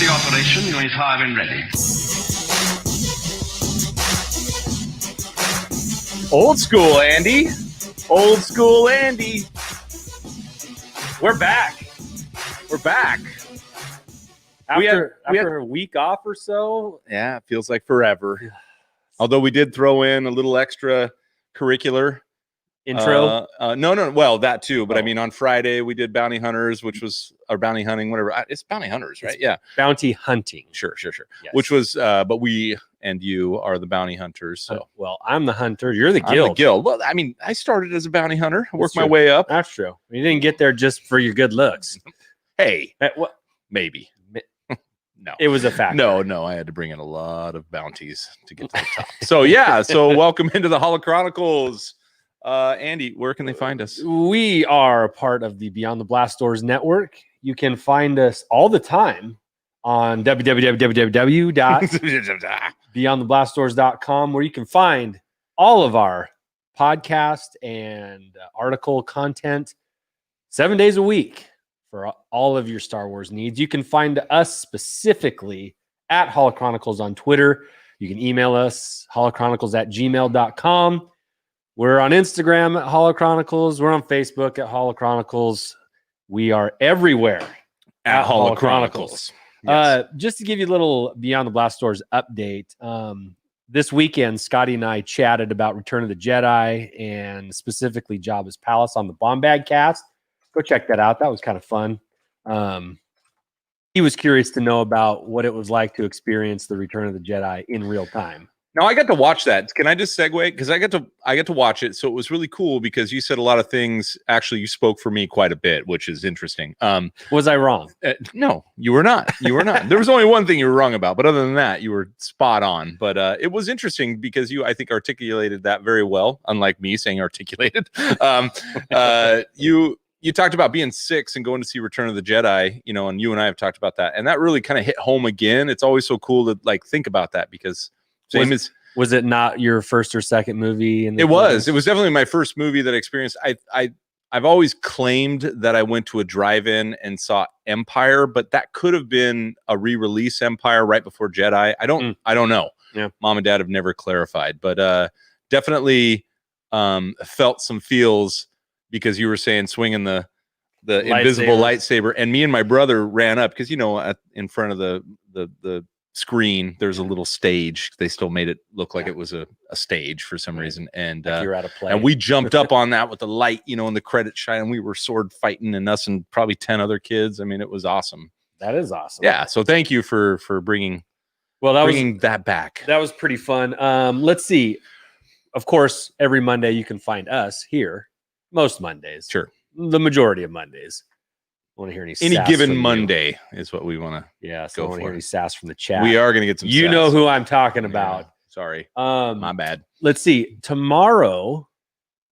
Commencing operation, unit 5 and ready. Old school, Andy. Old school, Andy. We're back. We're back. After a week off or so. Yeah, it feels like forever. Although we did throw in a little extra curricular Intro? No. Well, that too. But I mean, on Friday we did bounty hunters, which was our bounty hunting, whatever. It's bounty hunters, right? Yeah. Bounty hunting. Sure. Yes. Which was, but we and you are the bounty hunters. So, well, I'm the hunter. You're the I'm guild. the guild. Well, I mean, I started as a bounty hunter. I worked my way up. That's true. You didn't get there just for your good looks. Hey, What? maybe. No, it was a fact. No, I had to bring in a lot of bounties to get to the top. So yeah, welcome into the Holo Chronicles. Andy, where can they find us? We are a part of the Beyond the Blast Doors network. You can find us all the time on www.beyondtheblastdoors.com, where you can find all of our podcast and article content 7 days a week for all of your Star Wars needs. You can find us specifically at Holo Chronicles on Twitter. You can email us, holochronicles@gmail.com. We're on Instagram at Holo Chronicles. We're on Facebook at Holo Chronicles. We are everywhere at Holo Chronicles. Yes. Just to give you a little Beyond the Blast Doors update, this weekend, Scotty and I chatted about Return of the Jedi and specifically Jabba's Palace on the Bombad cast. Go check that out. That was kind of fun. He was curious to know about what it was like to experience the Return of the Jedi in real time. Now I got to watch that. Can I just segue? Because I got to watch it. So it was really cool because you said a lot of things. Actually, you spoke for me quite a bit, which is interesting. Was I wrong? No, you were not. You were not. There was only one thing you were wrong about, but other than that, you were spot on. But it was interesting because you, I think, articulated that very well. Unlike me saying articulated, you talked about being 6 and going to see Return of the Jedi, and you and I have talked about that, and that really kind of hit home again. It's always so cool to think about that because. Was it not your first or second movie? It was definitely my first movie that I experienced. I've always claimed that I went to a drive-in and saw Empire, but that could have been a re-release Empire right before Jedi. I don't know. Yeah. Mom and Dad have never clarified, but definitely felt some feels because you were saying swinging the invisible lightsaber, and me and my brother ran up because in front of the screen there's a little stage. They still made it look like it was a stage for some reason, and like you're at a play. And we jumped up on that with the light, and the credits shine, and we were sword fighting, and us and probably 10 other kids. I mean, it was awesome. That is awesome. Yeah, so thank you for bringing that back. That was pretty fun. Let's see. Of course, every Monday you can find us here. Most Mondays, sure, the majority of Mondays. I want to hear any given Monday is what we want to. Yeah, so I want to hear any sass from the chat. We are going to get some. You know who I'm talking about. Yeah, sorry, my bad. Let's see. Tomorrow,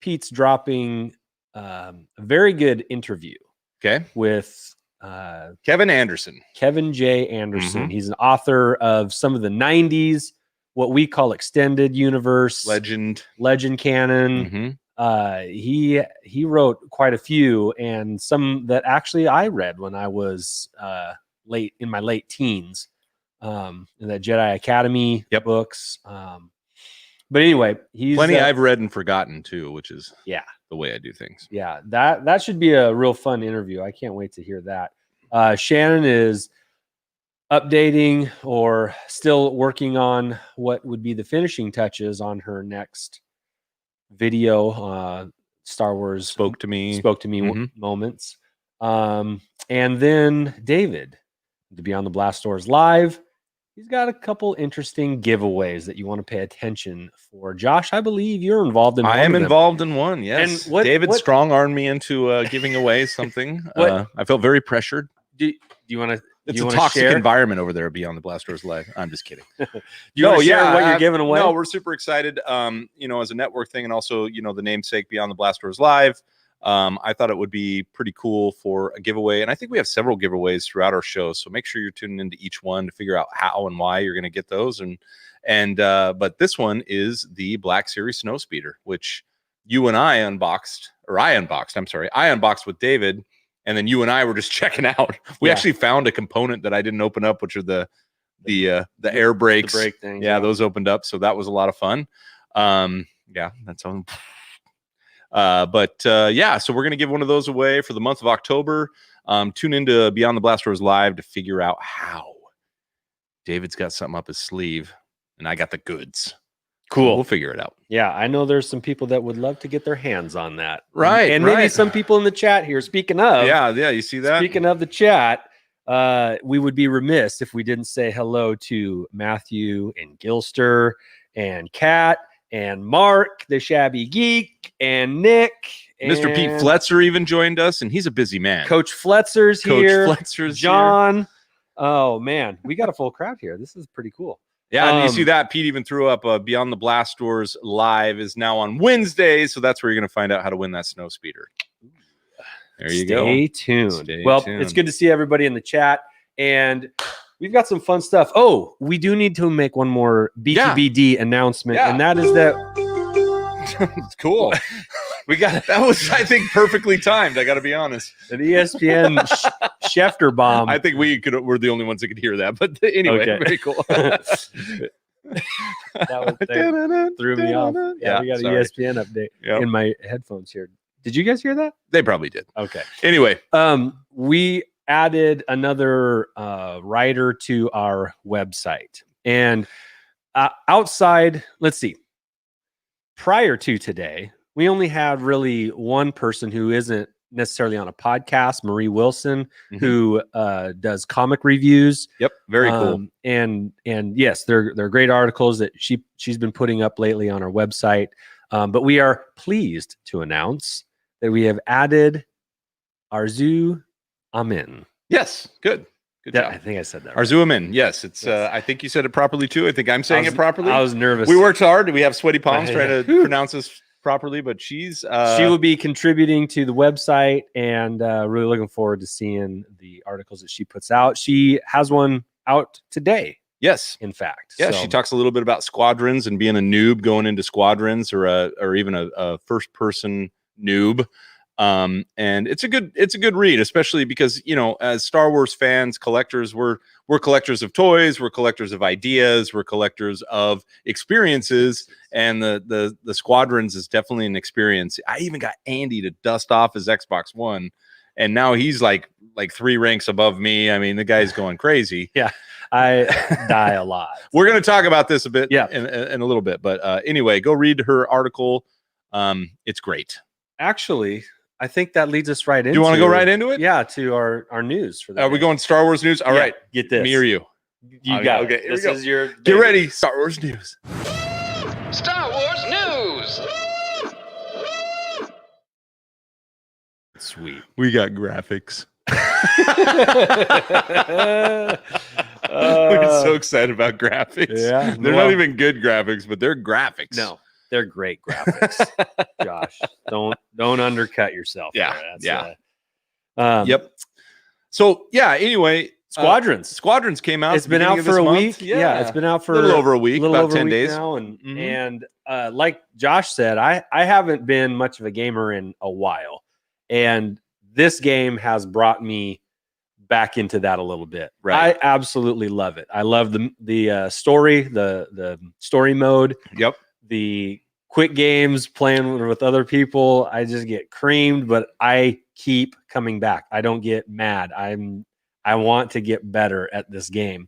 Pete's dropping a very good interview. Okay, with Kevin Anderson. Kevin J. Anderson. Mm-hmm. He's an author of some of the '90s, what we call extended universe, legend canon. Mm-hmm. He wrote quite a few, and some that actually I read when I was in my late teens, in the Jedi Academy books. But anyway, he's plenty I've read and forgotten too, which is the way I do things. Yeah, that should be a real fun interview. I can't wait to hear that. Shannon is updating or still working on what would be the finishing touches on her next video. Star Wars spoke to me mm-hmm. moments. And then David, to be on the Blast Doors Live, he's got a couple interesting giveaways that you want to pay attention for. Josh, I believe you're involved in one. I am involved in one, yes. And David strong-armed me into giving away something. I felt very pressured. Do you want to? It's a toxic environment over there beyond the Blast Doors Live. I'm just kidding. You want to share what you're giving away? No, we're super excited. As a network thing, and also, the namesake Beyond the Blast Doors Live. I thought it would be pretty cool for a giveaway, and I think we have several giveaways throughout our show. So make sure you're tuning into each one to figure out how and why you're going to get those. But this one is the Black Series Snowspeeder, which you and I unboxed with David. and then you and I were just checking out. We actually found a component that I didn't open up, which are the air brakes. The brake things. Yeah, those opened up, so that was a lot of fun. Yeah, that's on. So we're gonna give one of those away for the month of October. Tune into Beyond the Blast Doors Live to figure out how. David's got something up his sleeve, and I got the goods. Cool. So we'll figure it out. Yeah, I know there's some people that would love to get their hands on that. Right. And maybe some people in the chat here. Speaking of, yeah, you see that? Speaking of the chat, we would be remiss if we didn't say hello to Matthew and Gilster and Kat and Mark, the Shabby Geek, and Nick. Mr. Pete Fletzer even joined us, and he's a busy man. Coach Fletzer's here. Coach Fletzer's John. here. Oh, man. We got a full crowd here. This is pretty cool. Yeah, and you see that? Pete even threw up Beyond the Blast Doors Live is now on Wednesdays, so that's where you're going to find out how to win that snow speeder. There you go. Stay tuned. Stay tuned. It's good to see everybody in the chat, and we've got some fun stuff. Oh, we do need to make one more B2BD announcement, and that is that. It's cool. We got that was, I think, perfectly timed. I got to be honest. An ESPN Schefter bomb. I think we're the only ones that could hear that. But anyway, very cool. That threw me off. Yeah, we got an ESPN update in my headphones here. Did you guys hear that? They probably did. Okay. Anyway, we added another writer to our website, and outside, let's see. Prior to today, we only had really one person who isn't necessarily on a podcast, Marie Wilson, who does comic reviews. Yep, very cool. And yes, they're great articles that she's been putting up lately on our website. But we are pleased to announce that we have added Arzu Amin. Yes, good. Good job. I think I said that. Arzu Amin. Yes, it's. I think you said it properly too. I think I'm saying it properly. I was nervous. We worked hard. We have sweaty palms trying to pronounce this properly, but she's. She will be contributing to the website, and really looking forward to seeing the articles that she puts out. She has one out today. Yes, in fact. Yeah, she talks a little bit about Squadrons and being a noob going into Squadrons, or even a first person noob. And it's a good read, especially because, you know, as Star Wars fans, collectors, we're collectors of toys, we're collectors of ideas, we're collectors of experiences, and the Squadrons is definitely an experience. I even got Andy to dust off his Xbox One, and now he's like 3 ranks above me. I mean, the guy's going crazy. Yeah, I die a lot. We're going to talk about this a bit in a little bit, but anyway, go read her article. It's great. Actually, I think that leads us right into. Do you want to go right into it? Yeah, to our news for that. Are we going Star Wars news? All right, get this. Me or you? You got it. Okay, this is your. Get ready. Star Wars news. Star Wars news. Sweet. We got graphics. We're so excited about graphics. Yeah, they're not even good graphics, but they're graphics. No. They're great graphics. Josh, don't undercut yourself. Yeah. Yep. So anyway, Squadrons came out. It's been out for a week. Yeah, it's been out for a little over a week, about 10 days now. And like Josh said, I haven't been much of a gamer in a while, and this game has brought me back into that a little bit. Right. I absolutely love it. I love the story, the story mode. Yep. The quick games, playing with other people, I just get creamed, but I keep coming back. I don't get mad. I want to get better at this game.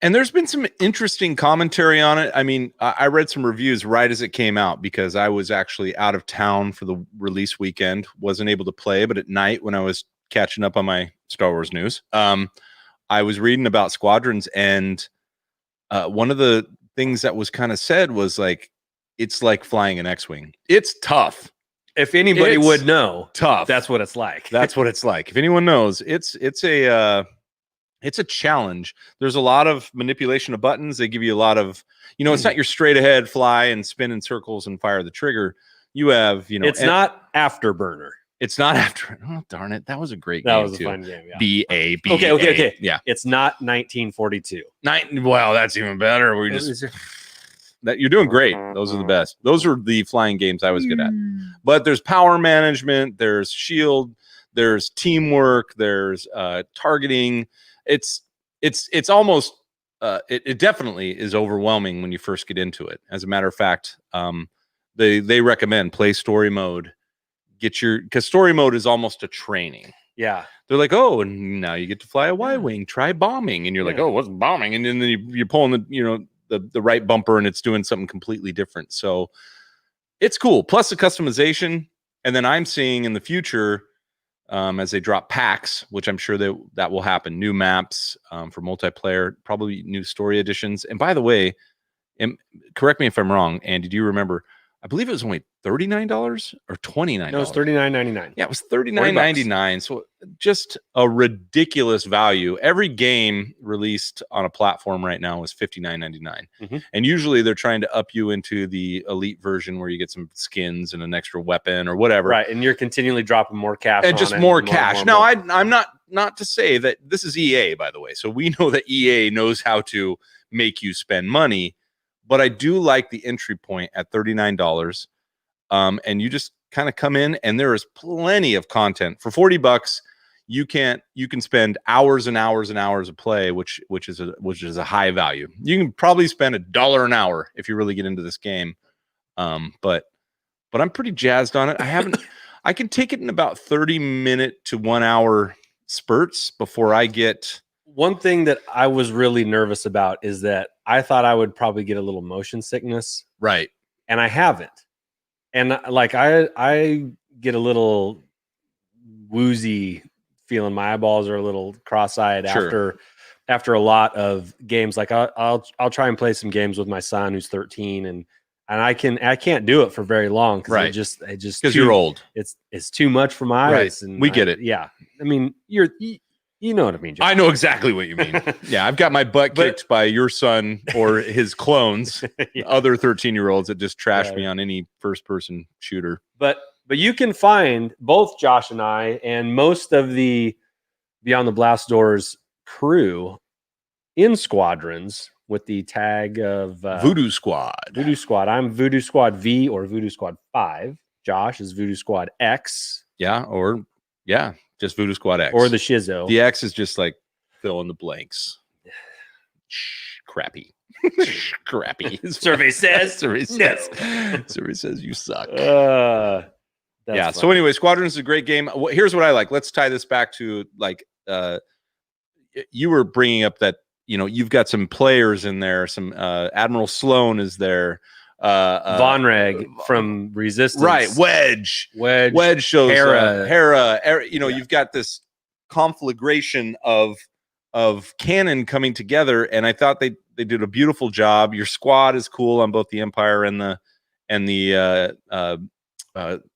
And there's been some interesting commentary on it. I mean, I read some reviews right as it came out because I was actually out of town for the release weekend, wasn't able to play, but at night when I was catching up on my Star Wars news, I was reading about Squadrons, and one of the things that was kind of said was like, it's like flying an X-Wing. It's tough. If anybody would know, tough. That's what it's like. That's what it's like. If anyone knows, it's a challenge. There's a lot of manipulation of buttons. They give you a lot of, it's not your straight ahead fly and spin in circles and fire the trigger. You have, it's not Afterburner. It's not after. Oh, darn it. That was a great game. That was a fun game. Yeah. B-A-B. Okay. Yeah. It's not 1942. Well, that's even better. We just you're doing great. Those are the best. Those are the flying games I was good at. But there's power management, there's shield, there's teamwork, there's targeting. It's almost it definitely is overwhelming when you first get into it. As a matter of fact, they recommend play story mode. Because story mode is almost a training. Yeah. They're like, oh, and now you get to fly a Y-wing, try bombing. And you're like, oh, what's bombing? And then you're pulling the right bumper and it's doing something completely different. So it's cool. Plus the customization. And then I'm seeing in the future, as they drop packs, which I'm sure that will happen, new maps for multiplayer, probably new story editions. And by the way, correct me if I'm wrong, Andy, do you remember? I believe it was only $39 or $29. No, it's $39.99. Yeah, it was $39.99. So just a ridiculous value. Every game released on a platform right now is $59.99. And usually they're trying to up you into the elite version where you get some skins and an extra weapon or whatever. Right, and you're continually dropping more cash. And just more cash. Now, I'm not to say that this is EA, by the way. So we know that EA knows how to make you spend money. But I do like the entry point at $39. And you just kind of come in and there is plenty of content. For $40, you can spend hours and hours and hours of play, which is a high value. You can probably spend $1 an hour if you really get into this game. But I'm pretty jazzed on it. I can take it in about 30-minute to 1 hour spurts before I get. One thing that I was really nervous about is that I thought I would probably get a little motion sickness. Right. And I haven't. And like I get a little woozy feeling. My eyeballs are a little cross-eyed after a lot of games. Like I'll try and play some games with my son who's 13 and I can't do it for very long because right. I just because you're old. It's too much for my eyes. Right. And we get it. Yeah. I mean, you know what I mean, John. I know exactly what you mean. Yeah, I've got my butt kicked by your son or his clones, other 13-year-olds that just trash me on any first-person shooter. But you can find both Josh and I and most of the Beyond the Blast Doors crew in Squadrons with the tag of Voodoo Squad. Voodoo Squad. I'm Voodoo Squad V or Voodoo Squad 5. Josh is Voodoo Squad X. Yeah, just Voodoo Squad X. Or the Shizzo. The X is just like fill in the blanks. Crappy. Crappy. Survey says. Survey says. Survey says you suck. Yeah. Fun. So anyway, Squadrons is a great game. Here's what I like. Let's tie this back to like you were bringing up that you've got some players in there. Some Admiral Sloan is there. Von Reg from Resistance, right? Wedge shows Hera. You've got this conflagration of canon coming together, and I thought they did a beautiful job. Your squad is cool on both the Empire and the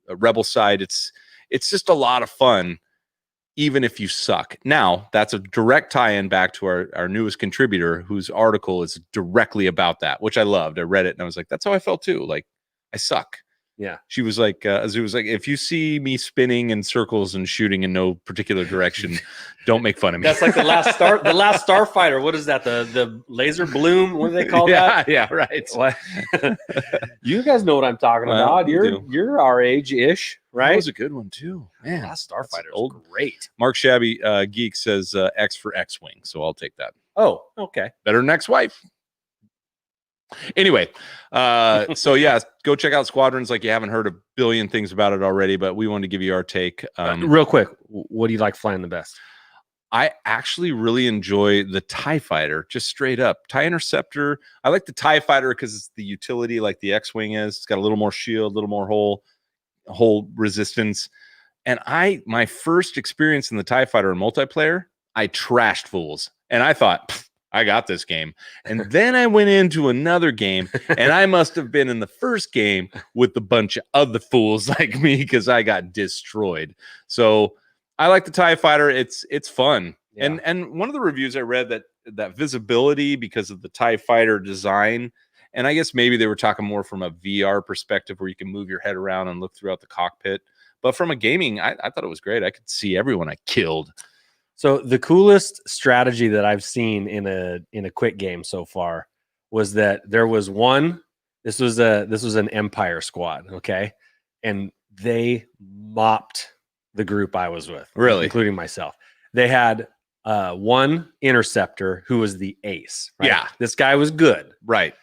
Rebel side. It's just a lot of fun, even if you suck. Now, that's a direct tie-in back to our newest contributor, whose article is directly about that, which I loved. I read it, and I was like, that's how I felt too. Like, I suck. Yeah. She was like, Azu was like, if you see me spinning in circles and shooting in no particular direction, don't make fun of me. That's like the last Starfighter. What is that? The laser bloom? What do they call that? Yeah, right. You guys know what I'm talking about. You're our age-ish, right? That was a good one too. Man, Last Starfighter old. Great. Mark Shabby Geek says X for X-Wing, so I'll take that. Oh, okay. Better than ex-wife. Anyway, so yeah, go check out Squadrons. Like you haven't heard a billion things about it already, but we wanted to give you our take. Real quick, what do you like flying the best? I actually really enjoy the TIE Fighter, just straight up. TIE Interceptor. I like the TIE Fighter because it's the utility like the X-Wing is. It's got a little more shield, a little more whole resistance. And my first experience in the TIE Fighter in multiplayer, I trashed fools. And I thought, I got this game. And then I went into another game, and I must have been in the first game with a bunch of other fools like me because I got destroyed. So I like the TIE Fighter. It's fun. Yeah. And one of the reviews I read that visibility because of the TIE Fighter design, and I guess maybe they were talking more from a VR perspective where you can move your head around and look throughout the cockpit. But from a gaming, I thought it was great. I could see everyone I killed. So the coolest strategy that I've seen in a quick game so far was that there was one. This was an Empire squad, okay, and they mopped the group I was with, Really? including myself. They had one interceptor who was the ace. Right? Yeah. This guy was good. Right.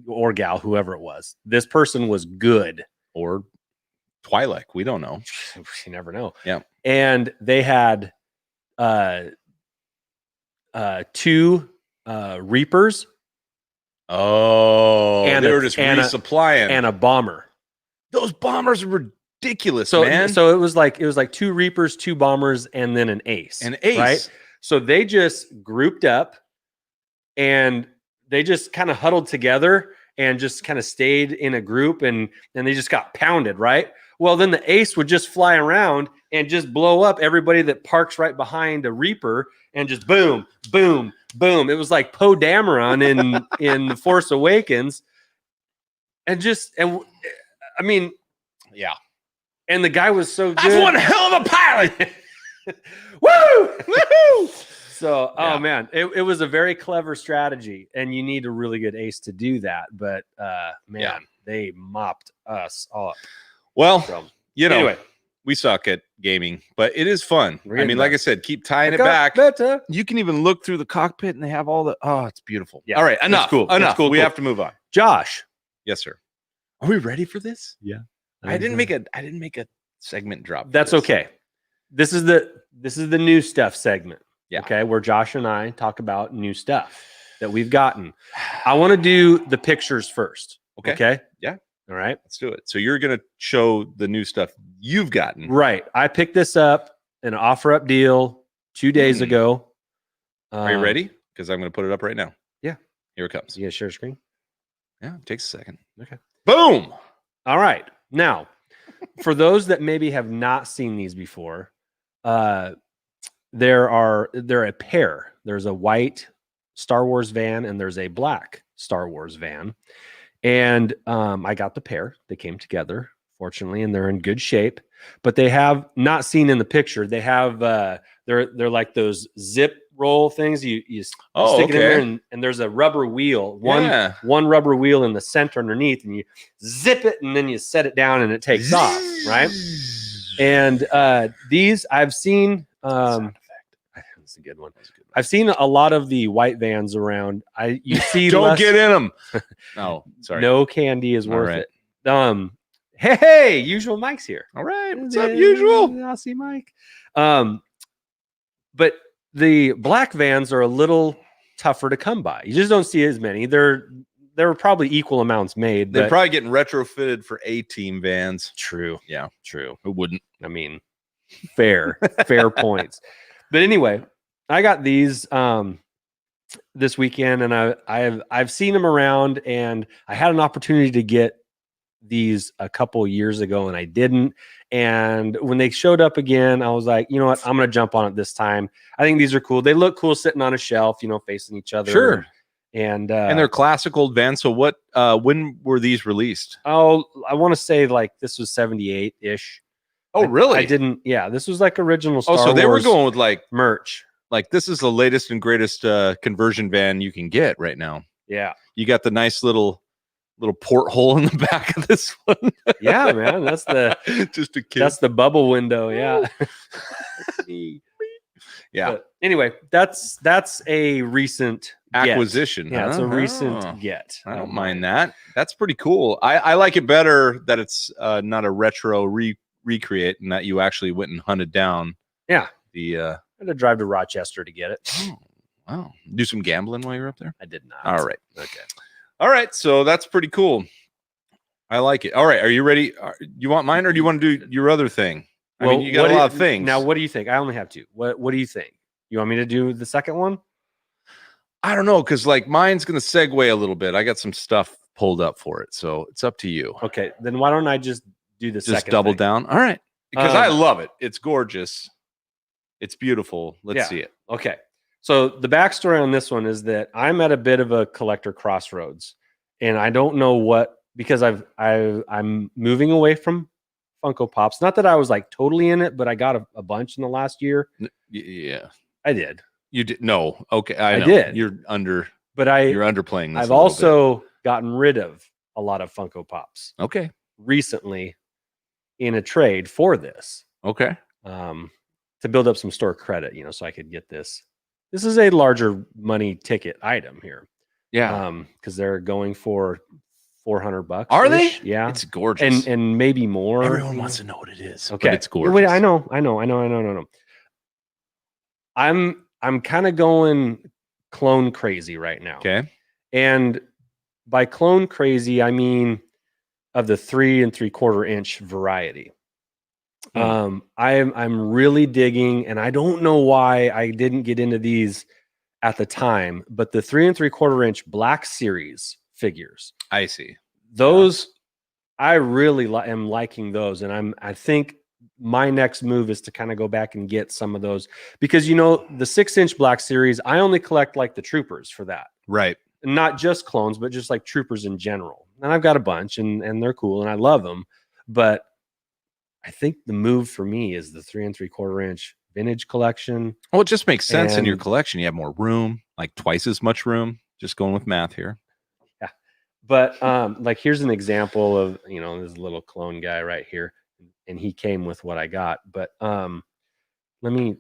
Or gal, whoever it was. This person was good. Or Twi'lek. We don't know. You never know. Yeah. And they had 2 Reapers. Oh, And they a- were just and a- resupplying. And a bomber. Those bombers are ridiculous, So man. so it was like 2 Reapers, 2 bombers, and then an ace. An ace. Right? So they just grouped up and they just kind of huddled together and just kind of stayed in a group and they just got pounded, right? Well, then the ace would just fly around and just blow up everybody that parks right behind a Reaper and just boom, boom, boom. It was like Poe Dameron in The Force Awakens. And I mean, yeah. and the guy was so good. That's one hell of a pilot. Woo! Woohoo! So, Yeah. oh man, it was a very clever strategy, and you need a really good ace to do that. But man, Yeah. they mopped us all up. Well, So, you know, anyway, we suck at gaming, but it is fun. We're I getting mean, like better. I said, keep tying it got back. better. You can even look through the cockpit and they have all the. Oh, it's beautiful. Yeah, All right, it's enough. cool. It's Enough. cool, We cool. have to move on. Josh, Yes, sir. Are we ready for this? yeah, I didn't make a segment drop. for That's this. okay. This is the new stuff segment. Yeah. Okay, where Josh and I talk about new stuff that we've gotten. I want to do the pictures first. Okay. Okay. Yeah. All right. Let's do it. So you're gonna show the new stuff you've gotten. Right. I picked this up in an offer up deal 2 days ago. Are you ready? Because I'm gonna put it up right now. Yeah. Here it comes. You guys share screen? Yeah. It takes a second. Okay. Boom. All right. Now, for those that maybe have not seen these before, they're a pair. There's a white Star Wars van and there's a black Star Wars van. And I got the pair. They came together, fortunately, and they're in good shape. But they have not seen in the picture. They have they're like those zip roll things. You stick it in there, and there's a rubber wheel. One rubber wheel in the center underneath, and you zip it, and then you set it down, and it takes off, right? And these I've seen. That's a good one. I've seen a lot of the white vans around. You see, Don't get in them. No, sorry. No candy is All worth right. it. Hey, usual Mike's here. All right. What's up, usual? I'll see Mike. But the black vans are a little tougher to come by. You just don't see as many. There were probably equal amounts made. They're but probably getting retrofitted for A-team vans. true. Yeah. True. Who wouldn't? I mean, fair points. But anyway, I got these this weekend, and I've seen them around, and I had an opportunity to get these a couple years ago, and I didn't. And when they showed up again, I was like, you know what? I'm going to jump on it this time. I think these are cool. They look cool sitting on a shelf, facing each other. Sure. And they're classic old vans. So what? When were these released? Oh, I want to say like this was 78-ish. Oh, really? I didn't. Yeah, this was like original Star so they Wars were going with like merch. Like this is the latest and greatest conversion van you can get right now. Yeah. You got the nice little porthole in the back of this one. Yeah, man. That's just a kid. That's the bubble window. Yeah. Yeah. But anyway, that's a recent acquisition. Get. Yeah, it's a recent get. I don't mind that. That's pretty cool. I like it better that it's not a retro recreate and that you actually went and hunted down. Yeah. The I had to drive to Rochester to get it. Oh, wow. Do some gambling while you're up there? I did not. All right. Okay. All right. So that's pretty cool. I like it. All right. Are you ready? You want mine or do you want to do your other thing? I mean, you got a lot of things. Now, what do you think? I only have two. What do you think? You want me to do the second one? I don't know, because like mine's going to segue a little bit. I got some stuff pulled up for it. So it's up to you. Okay. Then why don't I just do the second? Just double thing? down. All right. Because I love it. It's gorgeous. It's beautiful. Let's see it. Okay. So the backstory on this one is that I'm at a bit of a collector crossroads, and I don't know what, because I'm moving away from Funko Pops. Not that I was like totally in it, but I got a bunch in the last year. Yeah, I did. You did? No. Okay, I know. did. You're underplaying this. I've also gotten rid of a lot of Funko Pops. Okay. Recently, in a trade for this. Okay. to build up some store credit, so I could get this. This is a larger money ticket item here. Yeah. Because they're going for $400. Are they? Yeah. It's gorgeous. And maybe more. Everyone wants to know what it is. Okay. But it's gorgeous. Wait, I know. I'm kind of going clone crazy right now. Okay. And by clone crazy, I mean of the 3 3/4 inch variety. I'm really digging, and I don't know why I didn't get into these at the time, but the 3 3/4 inch Black Series figures. I see. Those, I really am liking those, and I think my next move is to kind of go back and get some of those, because the 6-inch Black Series, I only collect like the troopers for that. Right. Not just clones, but just like troopers in general. And I've got a bunch, and they're cool, and I love them. But I think the move for me is the 3 3/4 inch vintage collection. Well, it just makes sense in your collection. You have more room, like twice as much room. Just going with math here. Yeah. But like here's an example of, this little clone guy right here. And he came with what I got. But let me.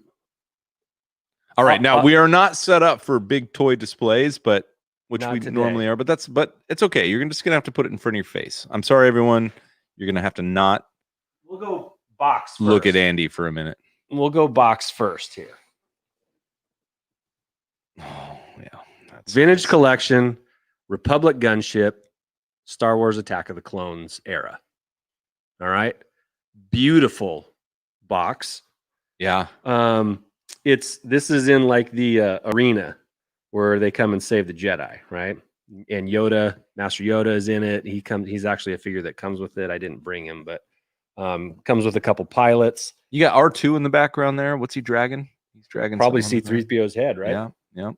All right. Now we are not set up for big toy displays, but which we today. normally are. But it's okay. You're just gonna have to put it in front of your face. I'm sorry, everyone. You're gonna have to not. We'll go box first. Look at Andy for a minute. We'll go box first here. Oh yeah. Vintage collection, Republic Gunship, Star Wars Attack of the Clones era. All right. Beautiful box. Yeah. This is in like the arena where they come and save the Jedi, right? And Yoda, Master Yoda is in it. He's actually a figure that comes with it. I didn't bring him, but comes with a couple pilots. You got R2 in the background there. What's he dragging? He's dragging probably C-3PO's head, right? Yeah. Yeah.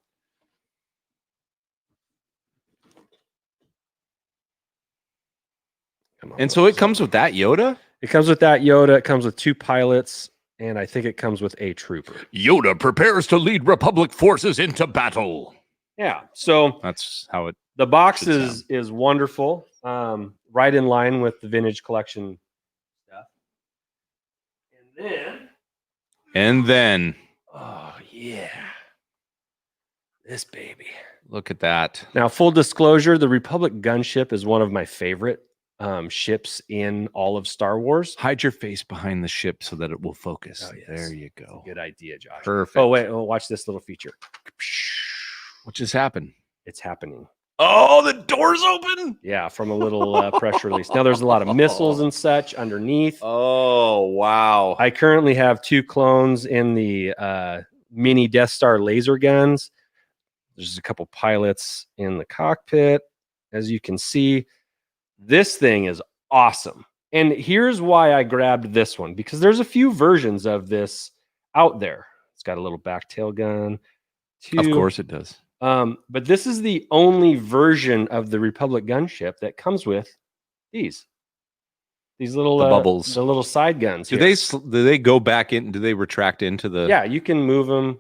And so it comes with that Yoda? It comes with that Yoda. It comes with 2 pilots, and I think it comes with a trooper. Yoda prepares to lead Republic forces into battle. Yeah. So that's how the box is wonderful. Right in line with the vintage collection stuff. And then oh yeah. This baby. Look at that. Now, full disclosure, the Republic Gunship is one of my favorite ships in all of Star Wars. Hide your face behind the ship so that it will focus. Oh, yes. There you go. Good idea, Josh. Perfect. Oh, wait. Watch this little feature. What just happened? It's happening. Oh, the door's open. Yeah, from a little press release. Now, there's a lot of missiles and such underneath. Oh, wow. I currently have 2 clones in the mini Death Star laser guns. There's a couple pilots in the cockpit. As you can see, this thing is awesome. And here's why I grabbed this one, because there's a few versions of this out there. It's got a little back tail gun. Of course it does. But this is the only version of the Republic Gunship that comes with these little bubbles, the little side guns. Do they go back in? Do they retract into the? Yeah, you can move them.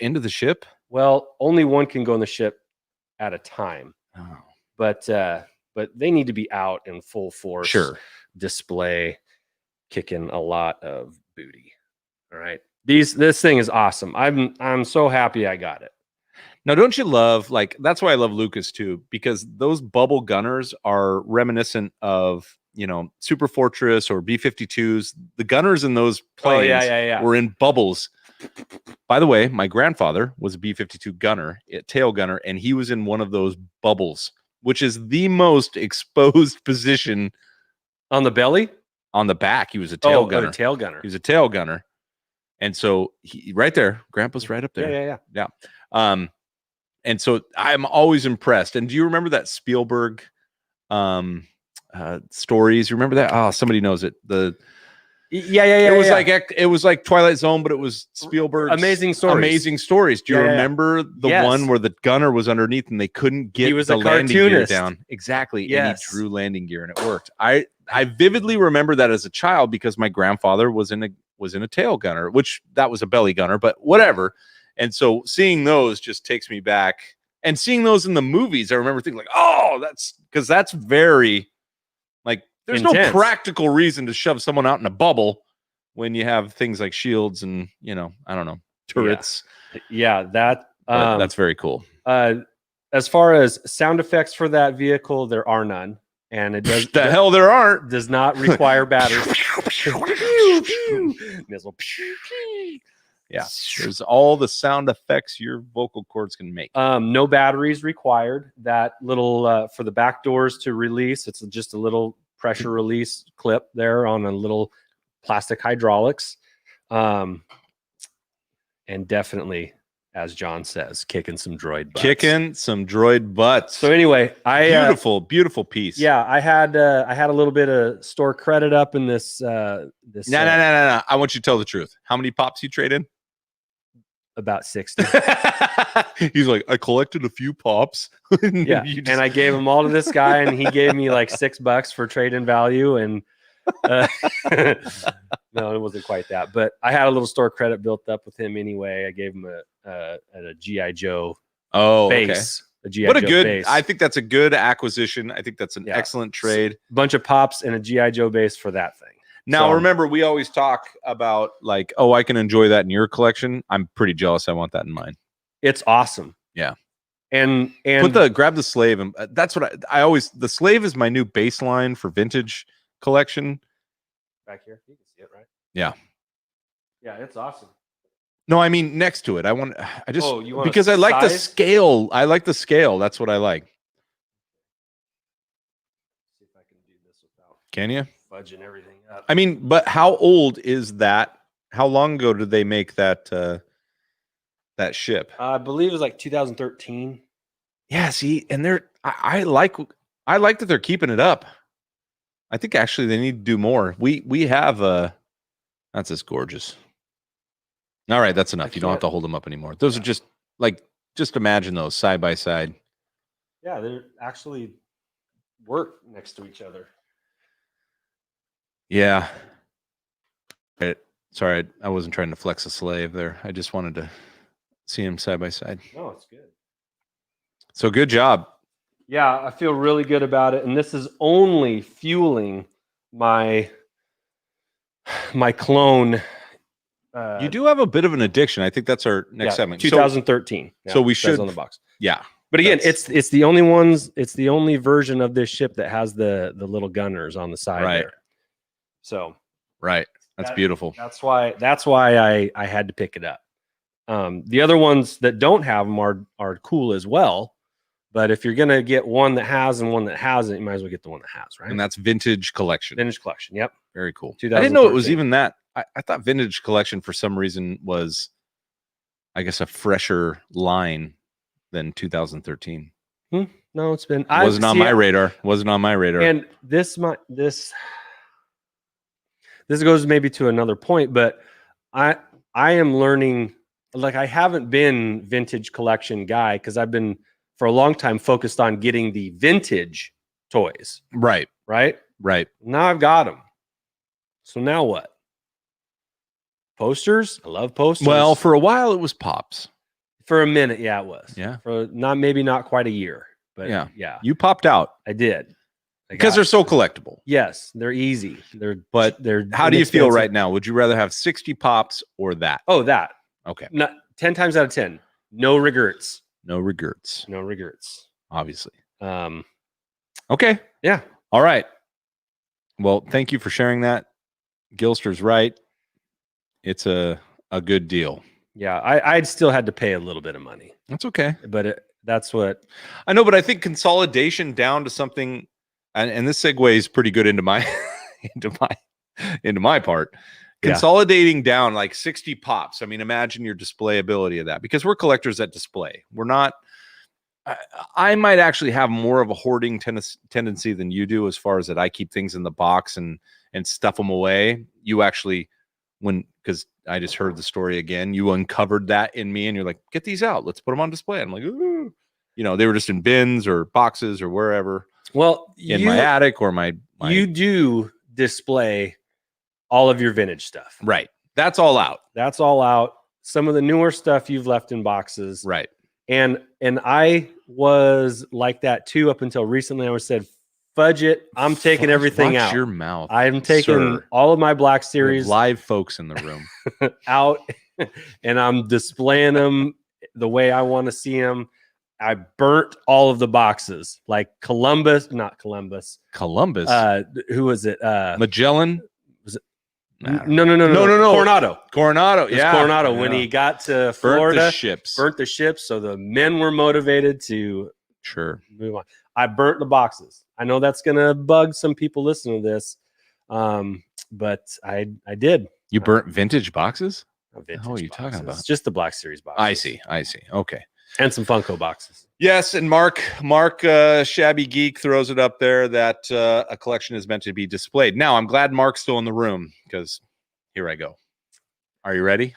Into the ship. Well, only one can go in the ship at a time. Oh. But they need to be out in full force. Sure. Display, kicking a lot of booty. All right. This thing is awesome. I'm so happy I got it. Now, don't you love, like, that's why I love Lucas too, because those bubble gunners are reminiscent of, Super Fortress or B-52s. The gunners in those planes were in bubbles. By the way, my grandfather was a B-52 gunner, a tail gunner, and he was in one of those bubbles, which is the most exposed position. On the belly? On the back. He was a tail gunner. A tail gunner. He was a tail gunner. And so right there, Grandpa's right up there. Yeah. And so I'm always impressed. And do you remember that Spielberg stories? You remember that? Oh, somebody knows it. It was like Twilight Zone, but it was Spielberg's Amazing Stories. Do you remember the one where the gunner was underneath and they couldn't get the landing gear down? Exactly. Yes. And he drew landing gear and it worked. I vividly remember that as a child because my grandfather was in a tail gunner, which that was a belly gunner, but whatever. And so seeing those just takes me back, and seeing those in the movies, I remember thinking like, oh, that's very like, there's intense. no practical reason to shove someone out in a bubble when you have things like shields and I don't know, turrets. Yeah, that That's very cool. As far as sound effects for that vehicle, there are none, and it does hell there aren't. does not require batteries. Missile. Yeah, there's all the sound effects your vocal cords can make. No batteries required. That little for the back doors to release, it's just a little pressure release clip there on a little plastic hydraulics. And definitely, as John says, kicking some droid butts. So anyway, beautiful piece. Yeah, I had a little bit of store credit up in this. No. I want you to tell the truth. How many pops you trade in? About 60. He's like, I collected a few pops. Yeah, and I gave them all to this guy, and he gave me like $6 for trade-in value. And no, it wasn't quite that, but I had a little store credit built up with him anyway. I gave him a GI Joe base. Okay. What a good base. I think that's a good acquisition. I think that's an excellent trade. Bunch of pops and a GI Joe base for that thing. Now, remember, we always talk about like, oh, I can enjoy that in your collection. I'm pretty jealous. I want that in mine. It's awesome. Yeah. And grab the slave. And that's what I always, the slave is my new baseline for vintage collection. Back here. You can see it, right? Yeah. Yeah. It's awesome. No, I mean, next to it. I just, because I size? like the scale. I like the scale. That's what I like. See if I can do this without Can you? fudging everything up. I mean, but how old is that? How long ago did they make that that ship? I believe it was like 2013. Yeah, see, and I like that they're keeping it up. I think actually they need to do more. We have that's just gorgeous. All right, that's enough. You don't have to hold them up anymore. Those are just imagine those side by side. Yeah, they're actually work next to each other. Yeah. Sorry, I wasn't trying to flex a slave there. I just wanted to see him side by side. No, it's good. So good job. Yeah, I feel really good about it, and this is only fueling my clone. You do have a bit of an addiction. I think that's our next segment. 2013. So we should on the box. Yeah. But again, it's the only ones. It's the only version of this ship that has the little gunners on the side. Right. There. So. Right. That's beautiful. That's why I had to pick it up. The other ones that don't have them are cool as well. But if you're gonna get one that has and one that hasn't, you might as well get the one that has, right? And that's Vintage Collection. Vintage Collection. Yep. Very cool. I didn't know it was even that. I thought Vintage Collection for some reason was, I guess, a fresher line than 2013. No, it's been. Wasn't on my radar. Wasn't on my radar. And this goes maybe to another point, but I am learning. Like, I haven't been Vintage Collection guy because I've been for a long time focused on getting the vintage toys. Right. Now I've got them. So now what? Posters. I love posters. Well, for a while it was pops. For a minute, yeah, it was. Yeah. For not quite a year, but yeah. You popped out. I did. Because they're so collectible. Yes, they're easy. They're how do you feel right now? Would you rather have 60 pops or that? Oh, that. Okay. Not 10 times out of 10. No regrets. No regrets. No regrets. Obviously. Okay. Yeah. All right. Well, thank you for sharing that. Gilster's right. It's a good deal. Yeah, I'd still had to pay a little bit of money. That's okay. But that's what I know. But I think consolidation down to something, and this segues pretty good into my into my part. Consolidating down like 60 pops. I mean, imagine your displayability of that, because we're collectors that display. We're not. I might actually have more of a hoarding tendency than you do, as far as that I keep things in the box and stuff them away. You actually, because I just heard the story again, you uncovered that in me, and you're like, get these out. Let's put them on display. I'm like, ooh. They were just in bins or boxes or wherever. Well, in my attic or my you do display all of your vintage stuff. Right. That's all out. That's all out. Some of the newer stuff you've left in boxes. Right. And I was like that too up until recently. I was said fudge it. I'm taking everything Watch out. your mouth. I'm taking sir. all of my Black We have Series live folks in the room. out, and I'm displaying them the way I want to see them. I burnt all of the boxes, like not Columbus. Columbus. Who was it? Magellan. No. No. Coronado. Yeah. Coronado. When he got to Florida, burnt the ships. So the men were motivated to move on. I burnt the boxes. I know that's going to bug some people listening to this, but I did. You burnt vintage boxes? Vintage what are you boxes. talking about? Just the Black Series boxes. I see. Okay. And some Funko boxes. Yes, and Mark, Shabby Geek throws it up there that a collection is meant to be displayed. Now, I'm glad Mark's still in the room because here I go. Are you ready?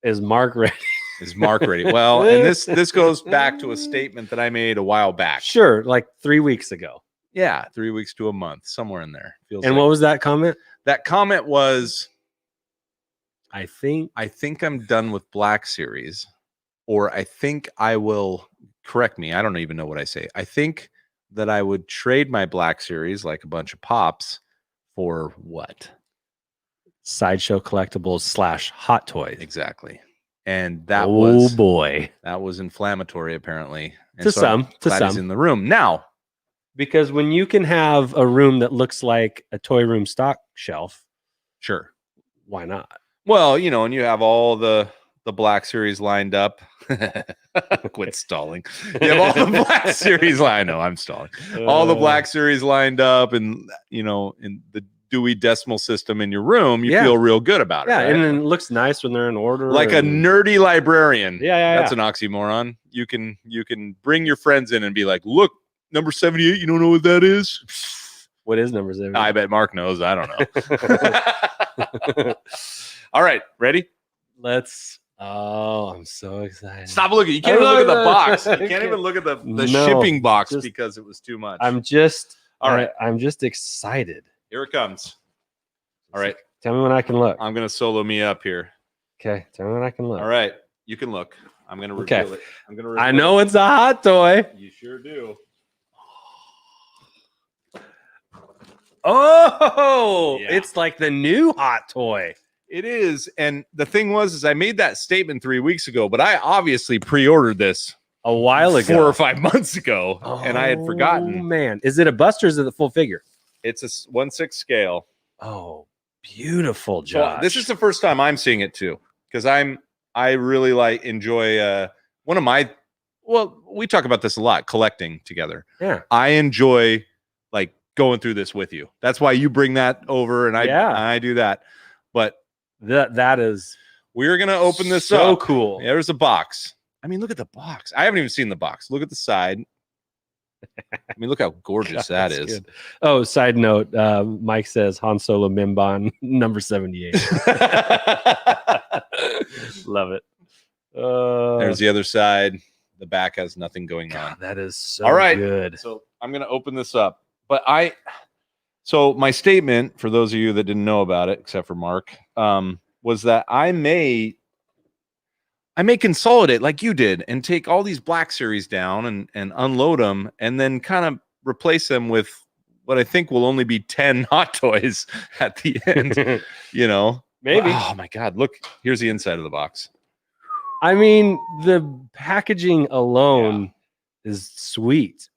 Is Mark ready? Is Mark ready? Well, and this goes back to a statement that I made a while back. Sure, like 3 weeks ago. Yeah, 3 weeks to a month, somewhere in there. And what was that comment? That comment was, I think I'm done with Black Series. Or I think I will, correct me, I don't even know what I say. I think that I would trade my Black Series, like a bunch of pops, for what? Sideshow collectibles / hot toys. Exactly. And that that was inflammatory, apparently. And to some. He's in the room now. Because when you can have a room that looks like a toy room stock shelf, sure, why not? Well, and you have all the Black Series lined up. Quit stalling. You have all the Black Series lined up. I'm stalling. All the Black Series lined up, and in the Dewey Decimal System in your room, you feel real good about it. Yeah, right? and then it looks nice when they're in order. Like a nerdy librarian. Yeah. That's an oxymoron. You can bring your friends in and be like, look, number 78. You don't know what that is? What is number 78? I bet Mark knows. I don't know. All right, ready? Oh, I'm so excited. Stop looking. You can't even look at the box. You can't even look at the shipping box because it was too much. I'm just excited. Here it comes. All right. Tell me when I can look. I'm going to solo me up here. Okay. Tell me when I can look. All right. You can look. I'm going to reveal it. I know it's a hot toy. You sure do. Oh, yeah. It's like the new hot toy. It is. And the thing is I made that statement 3 weeks ago, but I obviously pre-ordered this a while ago, 4 or 5 months ago, and I had forgotten. Oh, man. Is it a bust or is it the full figure? It's a 1/6 scale. Oh, beautiful, Josh. So this is the first time I'm seeing it too, because I really enjoy one of my, we talk about this a lot, collecting together. Yeah. I enjoy going through this with you. That's why you bring that over and I do that. But that is, we're going to open this so up. Cool. There's a box. I mean, look at the box. I haven't even seen the box. Look at the side. I mean, look how gorgeous that is. Good. Oh, side note, Mike says Han Solo Mimban number 78. Love it. There's the other side. The back has nothing going on. That is so all right. Good. So I'm going to open this up. But so my statement, for those of you that didn't know about it, except for Mark, was that I may consolidate like you did and take all these Black Series down and unload them and then kind of replace them with what I think will only be 10 hot toys at the end, Maybe. Oh my God. Look, here's the inside of the box. I mean, the packaging alone is sweet.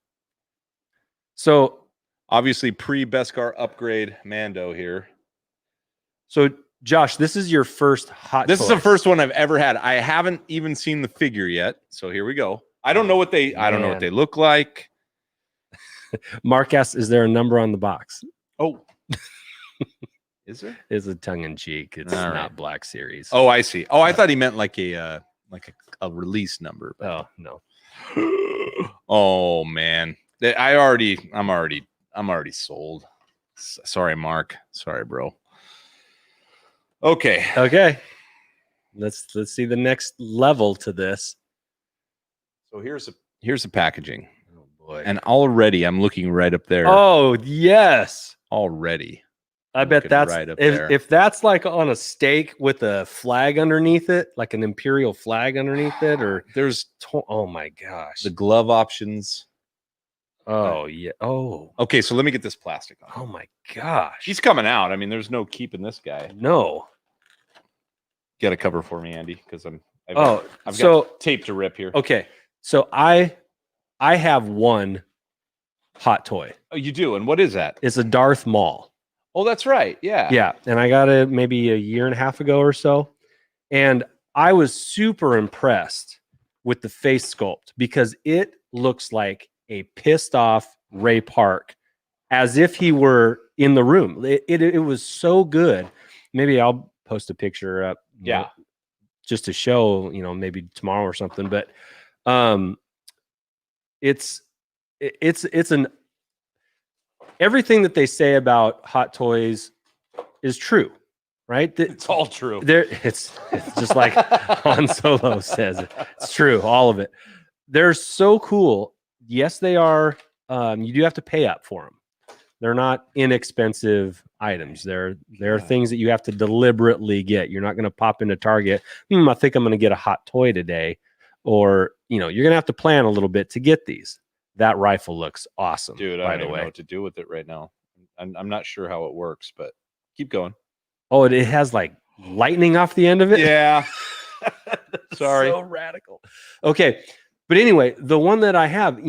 So obviously pre-Beskar upgrade Mando here. So Josh, this is your first hot toy. This is the first one I've ever had. I haven't even seen the figure yet. So here we go. I don't know what they look like. Mark asks, is there a number on the box? Oh. Is there? It's a tongue in cheek. It's not Black Series. Oh, I see. Oh, I thought he meant like a release number. Oh, no. Oh man. I'm already sold. Sorry, Mark. Sorry, bro. Okay. Let's see the next level to this. So here's the packaging. Oh boy. And already I'm looking right up there. Oh, yes. Already. I bet that's right up there. If that's like on a stake with a flag underneath it, like an imperial flag underneath it, or there's oh my gosh. The glove options. Oh yeah. Oh. Okay, so let me get this plastic on. Oh my gosh. He's coming out. I mean, there's no keeping this guy. No. Get a cover for me, Andy, because I've got tape to rip here. Okay. So I have one hot toy. Oh, you do? And what is that? It's a Darth Maul. Oh, that's right. Yeah. Yeah. And I got it maybe a year and a half ago or so. And I was super impressed with the face sculpt because it looks like a pissed off Ray Park, as if he were in the room. It was so good. Maybe I'll post a picture up. Yeah. Just to show, maybe tomorrow or something. But it's an everything that they say about hot toys is true, right? It's all true. It's just like Han Solo says. It's true, all of it. They're so cool. Yes, they are. You do have to pay up for them. They're not inexpensive items. They're things that you have to deliberately get. You're not going to pop into Target. I think I'm going to get a hot toy today, or you're going to have to plan a little bit to get these. That rifle looks awesome, dude. I don't even know what to do with it right now. I'm not sure how it works, but keep going. Oh, it has like lightning off the end of it. Yeah. Sorry. So radical. Okay, but anyway, the one that I have,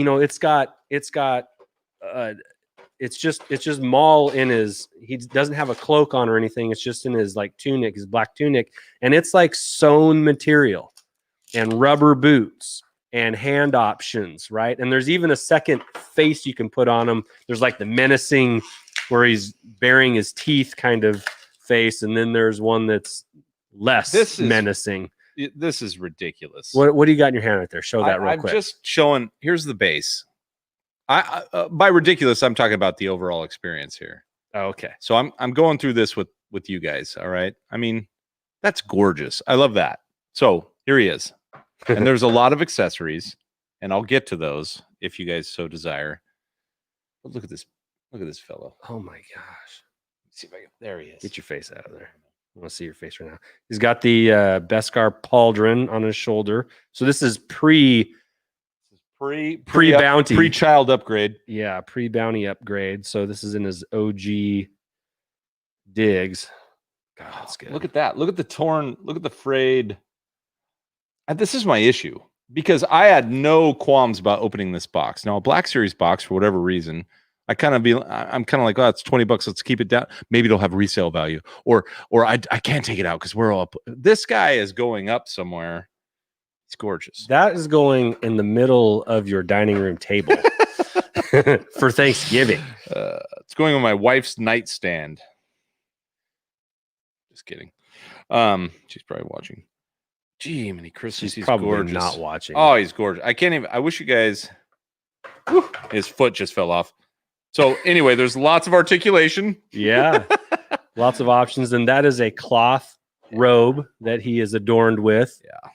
it's just Maul in his. He doesn't have a cloak on or anything. It's just in his like tunic, his black tunic, and it's like sewn material and rubber boots and hand options, right? And there's even a second face you can put on him. There's like the menacing, where he's baring his teeth kind of face, and then there's one that's less menacing. This is ridiculous. What do you got in your hand right there? Show that real quick. I'm just showing. Here's the base. I by ridiculous, I'm talking about the overall experience here. Oh, okay. So I'm going through this with you guys. All right. I mean, that's gorgeous. I love that. So here he is. And there's a lot of accessories, and I'll get to those if you guys so desire. But look at this fellow. Oh my gosh. Let's see if I can. There he is. Get your face out of there. I want to see your face right now. He's got the Beskar pauldron on his shoulder. So this is pre-bounty. Pre-child upgrade. Yeah, pre-bounty upgrade. So this is in his OG digs. God, that's good. Look at that. Look at the torn. Look at the frayed. This is my issue, because I had no qualms about opening this box. Now, a Black Series box, for whatever reason, I'm kind of like, oh, it's $20. Let's keep it down. Maybe it'll have resale value, or I can't take it out because we're all up. This guy is going up somewhere. It's gorgeous. That is going in the middle of your dining room table for Thanksgiving. It's going on my wife's nightstand. Just kidding. She's probably watching. Gee, many Christmas. He's probably gorgeous. Not watching. Oh, he's gorgeous. I can't even. I wish you guys. Whew, his foot just fell off. So anyway, there's lots of articulation. Yeah, lots of options, and that is a cloth robe that he is adorned with. Yeah.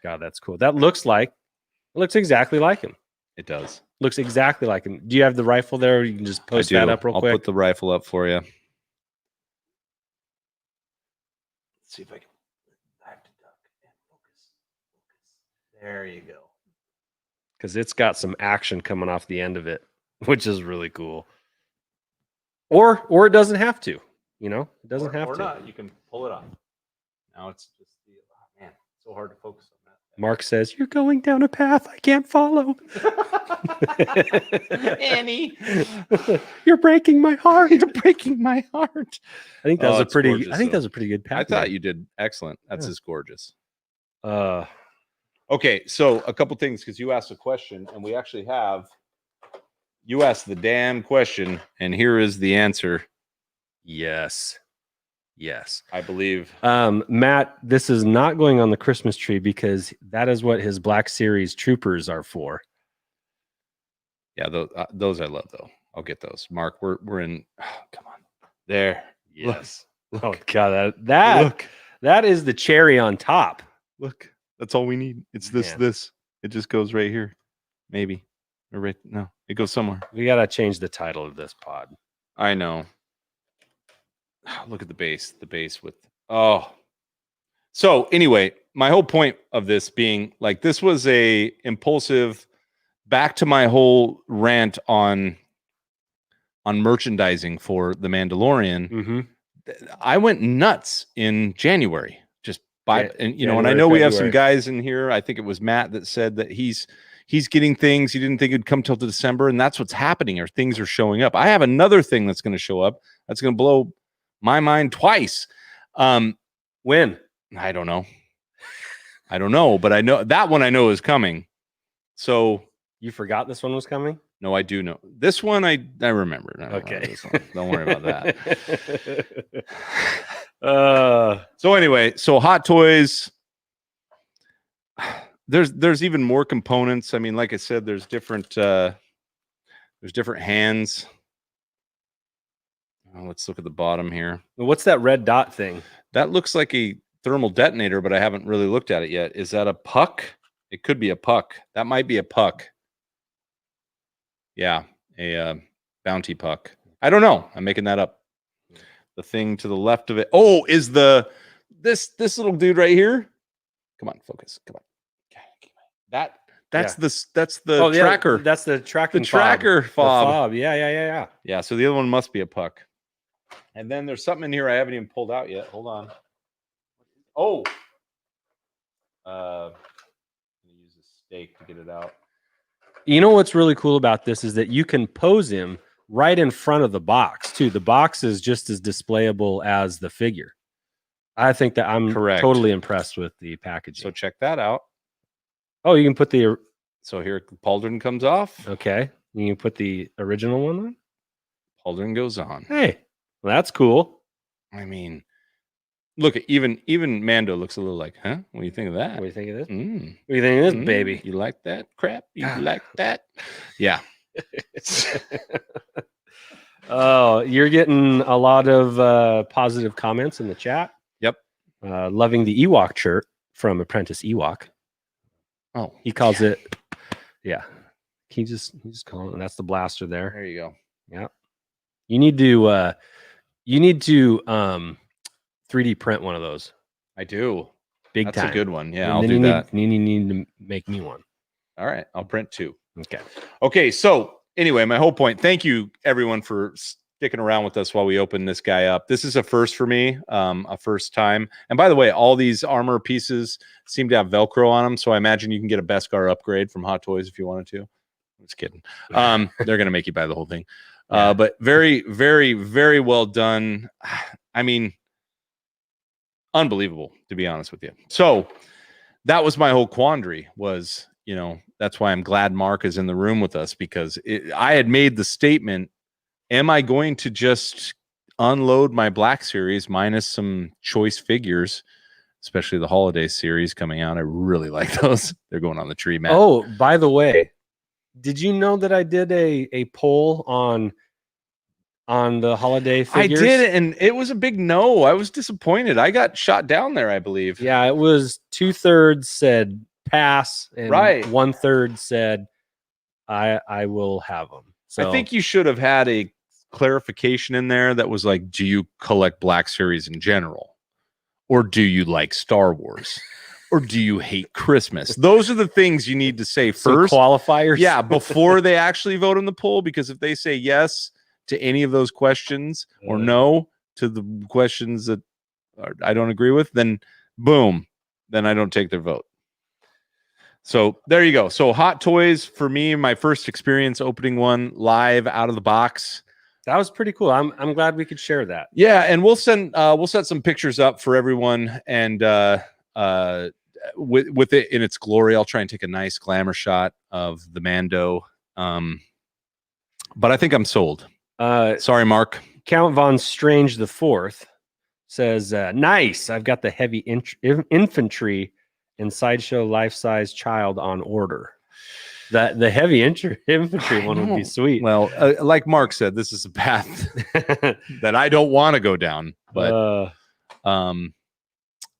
God, that's cool. That looks exactly like him. It does. Looks exactly like him. Do you have the rifle there? Or you can just post that up real quick. I'll put the rifle up for you. Let's see if I can. I have to duck and focus. There you go. Because it's got some action coming off the end of it, which is really cool. Or it doesn't have to. It doesn't have to. Or not. You can pull it off. Now it's just man, it's so hard to focus on that. Mark says, "You're going down a path I can't follow." Annie, you're breaking my heart. You're breaking my heart. I think that was gorgeous, that was a pretty good path. I thought you did excellent. That's just gorgeous. Okay, so a couple things, because you asked a question, and we actually have. You asked the damn question, and here is the answer. Yes, I believe. Matt, this is not going on the Christmas tree because that is what his Black Series troopers are for. Yeah, those I love though. I'll get those. Mark, we're in. Oh, come on, there. Yes. Look. Oh God, that is the cherry on top. Look, that's all we need. It's this. It just goes right here, maybe. Or right? No, it goes somewhere. We gotta change the title of this pod. I know. Look at the base. The base with. Oh. So anyway, my whole point of this being like this was a impulsive back to my whole rant on merchandising for the Mandalorian. Mm-hmm. I went nuts in January. Just buy, Yeah, and January, and I know we have some February. guys in here. I think it was Matt that said that he's getting things he didn't think it'd come till December, and that's what's happening. Or things are showing up. I have another thing that's going to show up. That's going to blow my mind twice. When? I don't know, but I know that one. I know is coming. So You forgot this one was coming? no, I do know this one. I remember. Okay. This one. Don't worry about that. So anyway, so Hot Toys. There's even more components. I mean, like I said, there's different hands. Let's look at the bottom here. What's that red dot thing? That looks like a thermal detonator, but I haven't really looked at it yet. Is that a puck? It could be a puck. That might be a puck. Yeah, a bounty puck. I don't know. I'm making that up. The thing to the left of it. Oh, is this little dude right here? Come on, focus. Come on. That's the tracker. Yeah, that's the tracking. The tracker fob. The fob. Yeah. Yeah. So the other one must be a puck. And then there's something in here I haven't even pulled out yet. Hold on. Oh. I'm gonna use a stake to get it out. You know what's really cool about this is that you can pose him right in front of the box too. The box is just as displayable as the figure. I think that I'm totally impressed with the packaging. So check that out. Oh, you can put the. So here, Pauldron comes off. Okay, you can put the original one on. Pauldron goes on. Hey, well, that's cool. I mean, look, even Mando looks a little like, huh? What do you think of that? What do you think of this? What Mm. do you think of this, baby? You like that crap? You like that? Yeah. Oh, you're getting a lot of positive comments in the chat. Yep. Loving the Ewok shirt from Apprentice Ewok. Oh, he calls it. Yeah. He just calling it. That's the blaster there. There you go. Yeah. You need to 3D print one of those. I do. Big That's time. a good one. Yeah, and I'll then do that. You need to make me one. All right. I'll print 2. Okay. Okay. So anyway, my whole point. Thank you everyone for sticking around with us while we open this guy up. This is a first for me, a first time. And by the way, all these armor pieces seem to have Velcro on them. So I imagine you can get a Beskar upgrade from Hot Toys if you wanted to. I'm just kidding. They're going to make you buy the whole thing. Yeah. But very, very, very well done. I mean, unbelievable, to be honest with you. So that was my whole quandary was, that's why I'm glad Mark is in the room with us, because I had made the statement, am I going to just unload my Black Series minus some choice figures, especially the holiday series coming out? I really like those. They're going on the tree, man. Oh, by the way, did you know that I did a poll on the holiday figures? I did, and it was a big no. I was disappointed. I got shot down there, I believe. Yeah, it was 2/3 said pass, and right. 1/3 said I will have them. So I think you should have had a clarification in there that was like, do you collect Black Series in general, or do you like Star Wars, or do you hate Christmas? Those are the things you need to say first. Qualifiers. Yeah, before they actually vote in the poll, because if they say yes to any of those questions or no to the questions that I don't agree with, then boom, then I don't take their vote. So there you go. So Hot Toys for me, my first experience opening one live out of the box. That was pretty cool. I'm glad we could share that. Yeah, and we'll set some pictures up for everyone, and with it in its glory, I'll try and take a nice glamour shot of the Mando. But I think I'm sold. Sorry, Mark. Count Von Strange the Fourth says, "Nice. I've got the heavy infantry and sideshow life-size child on order." That the heavy infantry one would be sweet. Well, like Mark said, this is a path that I don't want to go down. But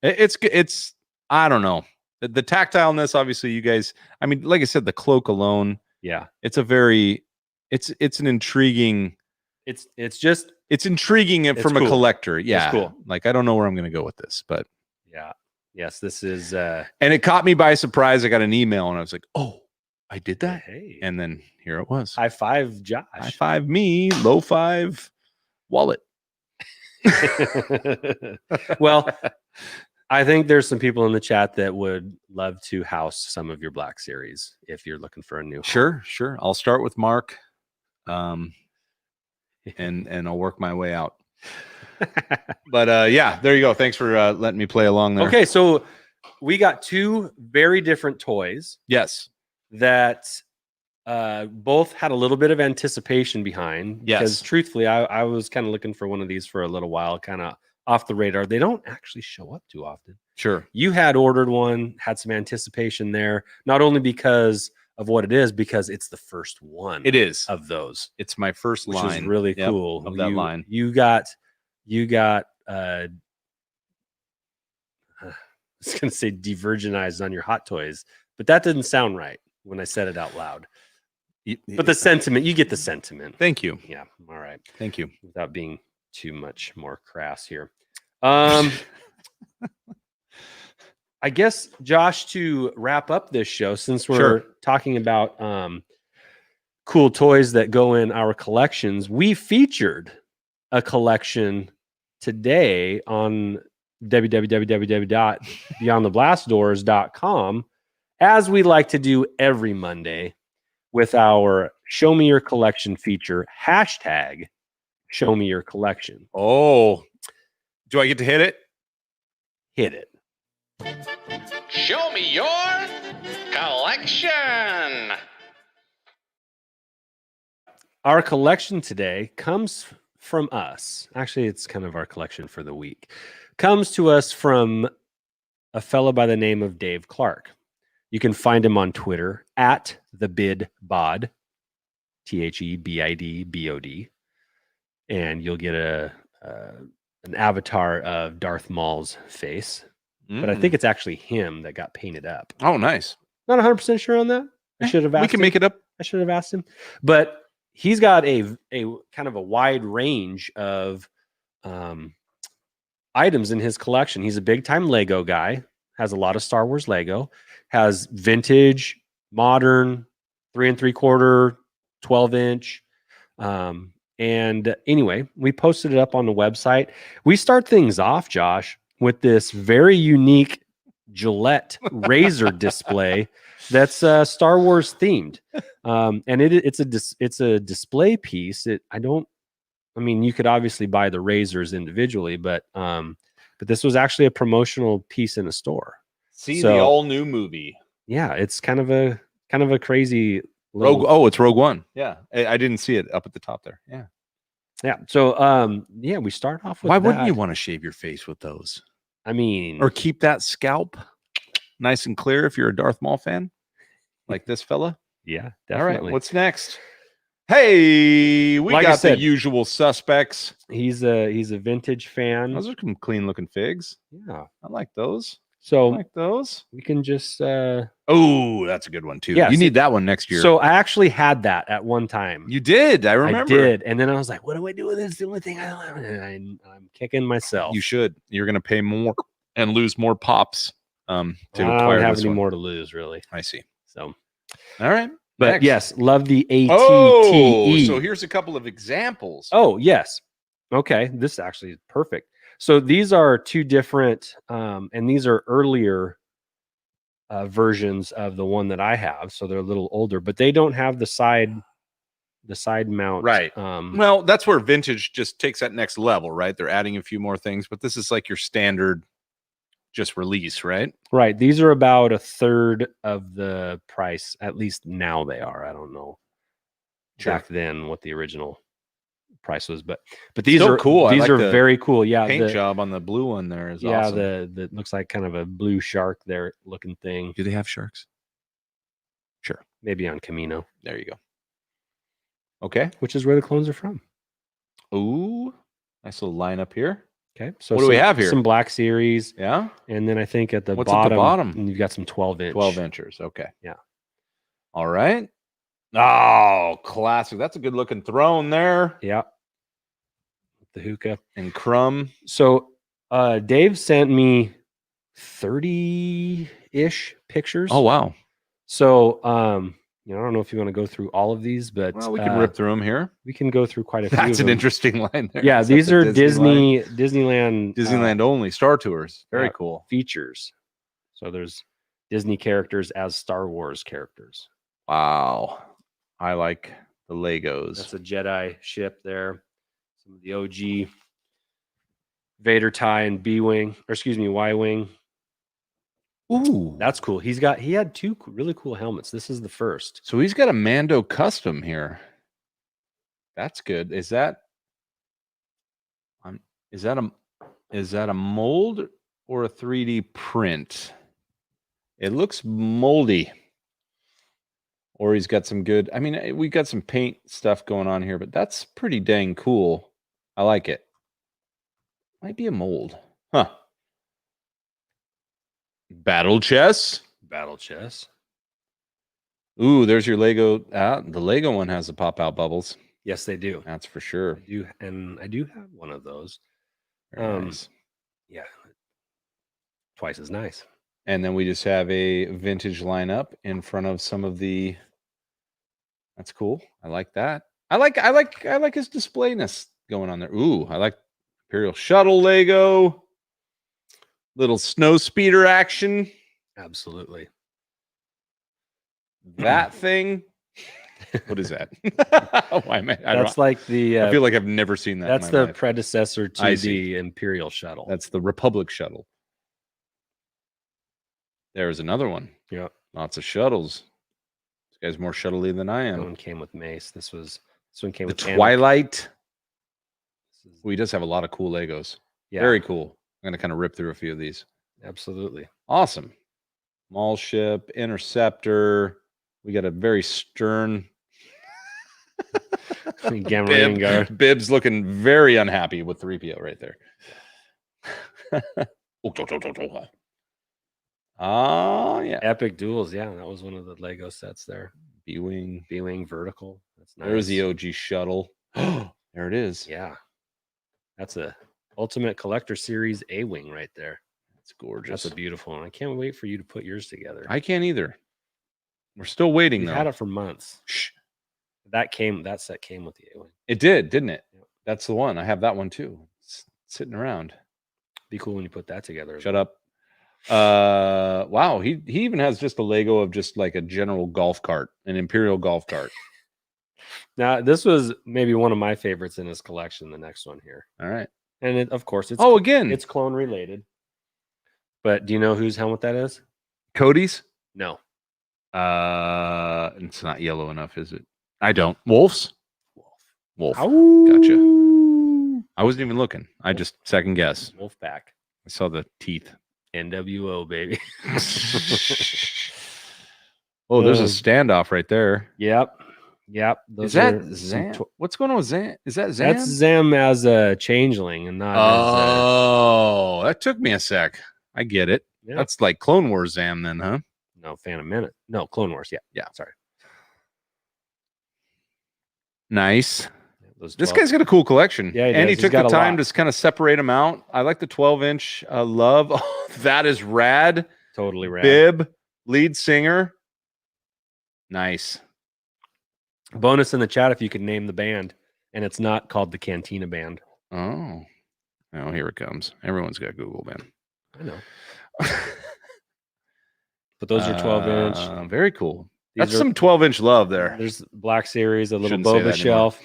it's I don't know, the tactileness. Obviously, you guys. I mean, like I said, the cloak alone. Yeah, it's an intriguing. It's intriguing from a collector. Yeah, it's cool. Like I don't know where I'm going to go with this, but yeah, yes, this is. And it caught me by surprise. I got an email and I was like, oh. I did that. Hey. And then here it was. High five, Josh. High five me, low five wallet. Well, I think there's some people in the chat that would love to house some of your Black Series if you're looking for a new home. Sure. I'll start with Mark. And I'll work my way out. But yeah, there you go. Thanks for letting me play along there. Okay, so we got two very different toys Yes. that both had a little bit of anticipation behind. Yes. Because truthfully, I was kind of looking for one of these for a little while, kind of off the radar. They don't actually show up too often. Sure. You had ordered one, had some anticipation there, not only because of what it is, because it's the first one. It is. Of those. It's my first Which line. is really Yep, cool. of that line. You got I was gonna say de-virginized on your Hot Toys, but that didn't sound right when I said it out loud. But the sentiment, you get the sentiment. Thank you. Yeah. All right. Thank you. Without being too much more crass here. I guess, Josh, to wrap up this show, since we're talking about cool toys that go in our collections, we featured a collection today on www.beyondtheblastdoors.com, as we like to do every Monday with our Show Me Your Collection feature, hashtag Show Me Your Collection. Oh, do I get to hit it? Hit it. Show me your collection. Our collection today comes from us. Actually, it's kind of our collection for the week. Comes to us from a fellow by the name of Dave Clark. You can find him on Twitter at thebidbod, THEBIDBOD, and you'll get an avatar of Darth Maul's face. But I think it's actually him that got painted up. Oh, nice. Not 100% sure on that. I should have asked. We can him. make it up. I should have asked him. But he's got a kind of a wide range of items in his collection. He's a big time Lego guy, has a lot of Star Wars Lego, has vintage, modern, 3 3/4, 12-inch. And anyway, we posted it up on the website. We start things off, Josh, with this very unique Gillette razor display that's Star Wars themed. And it's a display piece. I mean, you could obviously buy the razors individually, but this was actually a promotional piece in a store. See, So- the all new movie. Yeah, it's kind of a crazy Rogue. Oh, it's Rogue One. Yeah, I didn't see it up at the top there. Yeah. Yeah. So yeah, we start off with Why wouldn't that. you want to shave your face with those, I mean, or keep that scalp nice and clear if you're a Darth Maul fan, like this fella? yeah, All definitely. right, what's next? Hey, we Like I got the said- usual suspects. He's a vintage fan. Those are some clean looking figs. Yeah. I like those. I So like those. we can just Oh, that's a good one too. Yeah, you see- need that one next year. So I actually had that at one time. You did. I remember. I did, and then I was like, "What do I do with this? The only thing I don't have," and I'm kicking myself. You should. You're going to pay more and lose more pops. To I acquire don't have this any one. more to lose, really. I see. So, All right. but Next. yes, love the ATTE. Oh, so here's a couple of examples. Oh, yes. Okay, this actually is perfect. So these are two different, and these are earlier versions of the one that I have. So they're a little older, but they don't have the side mount. Right. Well, that's where vintage just takes that next level, right? They're adding a few more things, but this is like your standard just release, right? Right. These are about a third of the price. At least now they are. I don't know back then what the original price was, but these Still are cool. I These like are the very cool. Yeah. Paint job on the blue one there is yeah. awesome. The looks like kind of a blue shark there looking thing. Do they have sharks? Sure. Maybe on Camino, There you go. Okay. which is where the clones are from. Ooh, nice little lineup here. Okay. So What do we have here? Some Black Series. Yeah. And then I think at the What's at the bottom, bottom? you've got some 12-inch. 12 inchers. Okay. Yeah. All right. Oh, classic. That's a good looking throne there. Yeah. The hookah. And Crumb. So Dave sent me 30-ish pictures. Oh, wow. So I don't know if you want to go through all of these, but Well, we can rip through them here. we can go through quite a few. That's of an them. interesting line there. Yeah, Is that these the are Disney line? Disneyland Disneyland only Star Tours. Very yeah. cool. features. So there's Disney characters as Star Wars characters. Wow. I like the Legos. That's a Jedi ship there. Some of the OG Vader tie and B-wing, or excuse me, Y-wing. Ooh. That's cool. He had two really cool helmets. This is the first. So he's got a Mando custom here. That's good. Is that a mold or a 3D print? It looks moldy. Or he's got some good. I mean, we got some paint stuff going on here, but that's pretty dang cool. I like it. Might be a mold. Huh. Battle chess. Battle chess. Ooh, there's your Lego. The Lego one has the pop out bubbles. Yes, they do. That's for sure. I do have one of those. Very nice. Yeah. Twice as nice. And then we just have a vintage lineup in front of some of the. That's cool. I like that. I like his displayness going on there. Ooh, I like Imperial Shuttle Lego. Little snow speeder action. Absolutely. That thing. What is that? Why am I? That's like the. I feel like I've never seen that. That's in my the life. predecessor I to see. the Imperial Shuttle. That's the Republic Shuttle. There's another one. Yeah. Lots of shuttles. This guy's more shuttley than I That am. one came with Mace. This one came The with Anakin. Twilight. This is- Well, he does have a lot of cool Legos. yeah, Very cool. I'm going to kind of rip through a few of these. absolutely. Awesome. Maul ship, Interceptor. We got a very stern Gamma guard. Bib's looking very unhappy with 3PO right there. Oh, yeah. Epic duels. Yeah, that was one of the Lego sets there. B-Wing. B-wing vertical. That's nice. There's the OG shuttle. There it is. Yeah, that's a Ultimate Collector Series A-wing right there. It's gorgeous. That's a beautiful one. I can't wait for you to put yours together. I can't either. We're still waiting, We've though. had it for months. Shh. That set came with the A-wing. It did, didn't it? Yep. That's the one. I have that one too. It's sitting around. Be cool when you put that together. Shut up. Wow. He even has just a Lego of just like a general golf cart, an Imperial golf cart. Now, this was maybe one of my favorites in his collection. The next one here, All right. and of course, it's Again, it's clone related. But do you know whose helmet that is? Cody's. No. It's not yellow enough, is it? I don't. Wolf's. Wolf. Ow. Gotcha. I wasn't even looking. I just second guess. Wolfpack. I saw the teeth. NWO baby. Oh, there's a standoff right there. Yep. Is that Zam? What's going on with Zam? Is that Zam? That's Zam as a changeling and not Oh, that took me a sec. I get it. Yeah. That's like Clone Wars Zam then, huh? no Phantom Menace. No, Clone Wars. Yeah. Sorry. Nice. Those This 12 guy's got a cool collection. Yeah, he and does. he He's took got the a time lot. to kind of separate them out. I like the 12-inch love. Oh, that is rad. totally rad. Bib, lead singer. Nice. Bonus in the chat if you could name the band, and it's not called the Cantina Band. Oh, here it comes. Everyone's got Google, man. I know. But those are 12-inch. Very cool. These That's are- some 12-inch love there. There's Black Series, a little Shouldn't say Boba that anymore. shelf.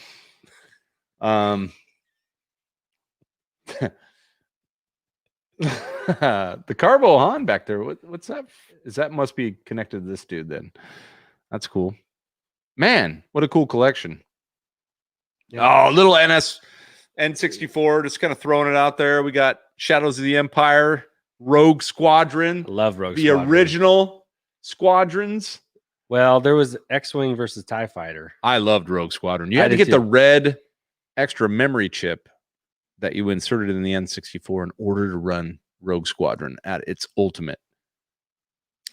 The Carbo Han back there. What's that? That must be connected to this dude then. That's cool. Man, what a cool collection. Yeah. Oh, little N64, just kind of throwing it out there. We got Shadows of the Empire, Rogue Squadron, I love Rogue the Squadron. original Squadrons. Well, there was X-Wing versus TIE Fighter. I loved Rogue Squadron. You I had to did get the too. red extra memory chip that you inserted in the N64 in order to run Rogue Squadron at its ultimate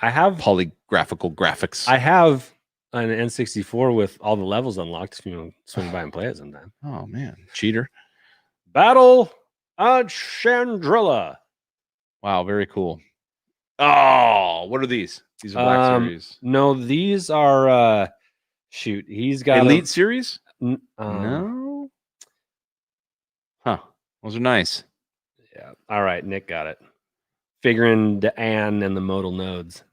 I have polygraphical graphics. an N64 with all the levels unlocked if you want to swing by and play it sometime. Oh man, cheater. Battle at Chandrilla. Wow, very cool. Oh, what are these? These are Black Series. No, these are Shoot, he's got Elite Series? no. No. Huh. Those are nice. Yeah. All right, Nick got it. Figuring the Ann and the modal nodes.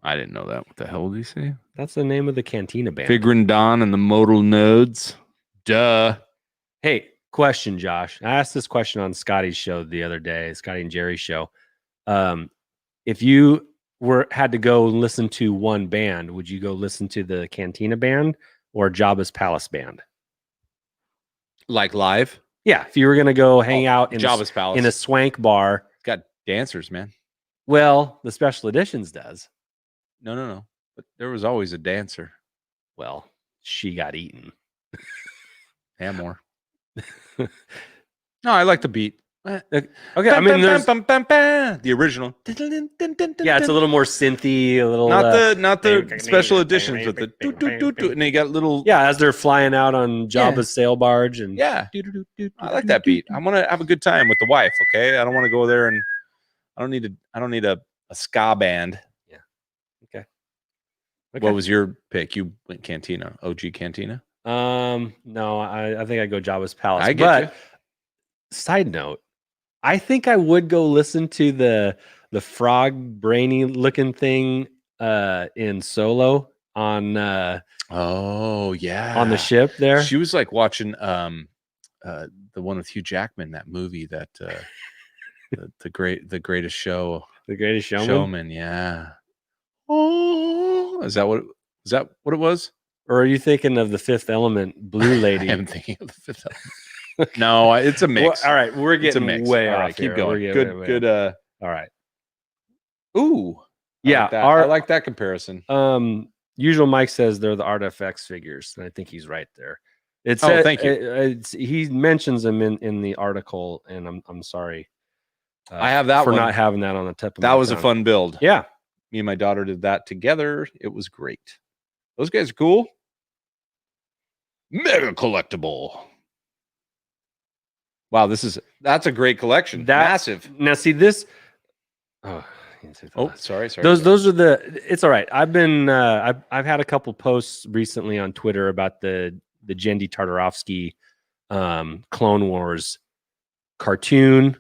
I didn't know that. What the hell did he say? That's the name of the Cantina band. Figuring Don and the modal nodes. Duh. Hey, question, Josh. I asked this question on Scotty's show the other day, Scotty and Jerry's show. If you had to go listen to one band, would you go listen to the Cantina band or Jabba's Palace band? Like live? Yeah, if you were gonna go hang out in Jabba's Palace. in a swank bar. It's got dancers, man. Well, the special editions does. No. But there was always a dancer. Well, she got eaten. And more. No, I like the beat. Okay, I mean, there's the original. yeah, it's a little more synthy, a little not the special editions with the doo, doo, doo, doo, and they got little as they're flying out on Jabba's sail barge and I like that beat. I'm gonna have a good time with the wife. Okay, I don't want to go there and I don't need a ska band. Yeah. Okay. What was your pick? You went Cantina, OG Cantina. No, I think I'd go Jabba's Palace. I get you. Side note, I think I would go listen to the frog brainy looking thing in Solo on Oh yeah, on the ship there. She was like watching the one with Hugh Jackman, that movie that the greatest show, The Greatest Showman. Showman, yeah. Oh, is that what it was? Or are you thinking of the Fifth Element blue lady? I am thinking of the Fifth Element. No, it's a mix. Well, all right, we're It's a getting mix. way All off right, keep here. going. We're Good. getting way off. All right. Ooh. Yeah, I like that comparison. Usual Mike says they're the Artifacts figures, and I think he's right there. Thank you. He mentions them in the article, and I'm sorry. I have that for one. not having that on the tip of That my was a tongue. fun build. Yeah. Me and my daughter did that together. It was great. Those guys are cool. Mega collectible. Wow, that's a great collection. Massive. Now see this. Oh, sorry. Those are the. It's all right. I've been. I've had a couple posts recently on Twitter about the Jendi Tartarovsky Clone Wars cartoon.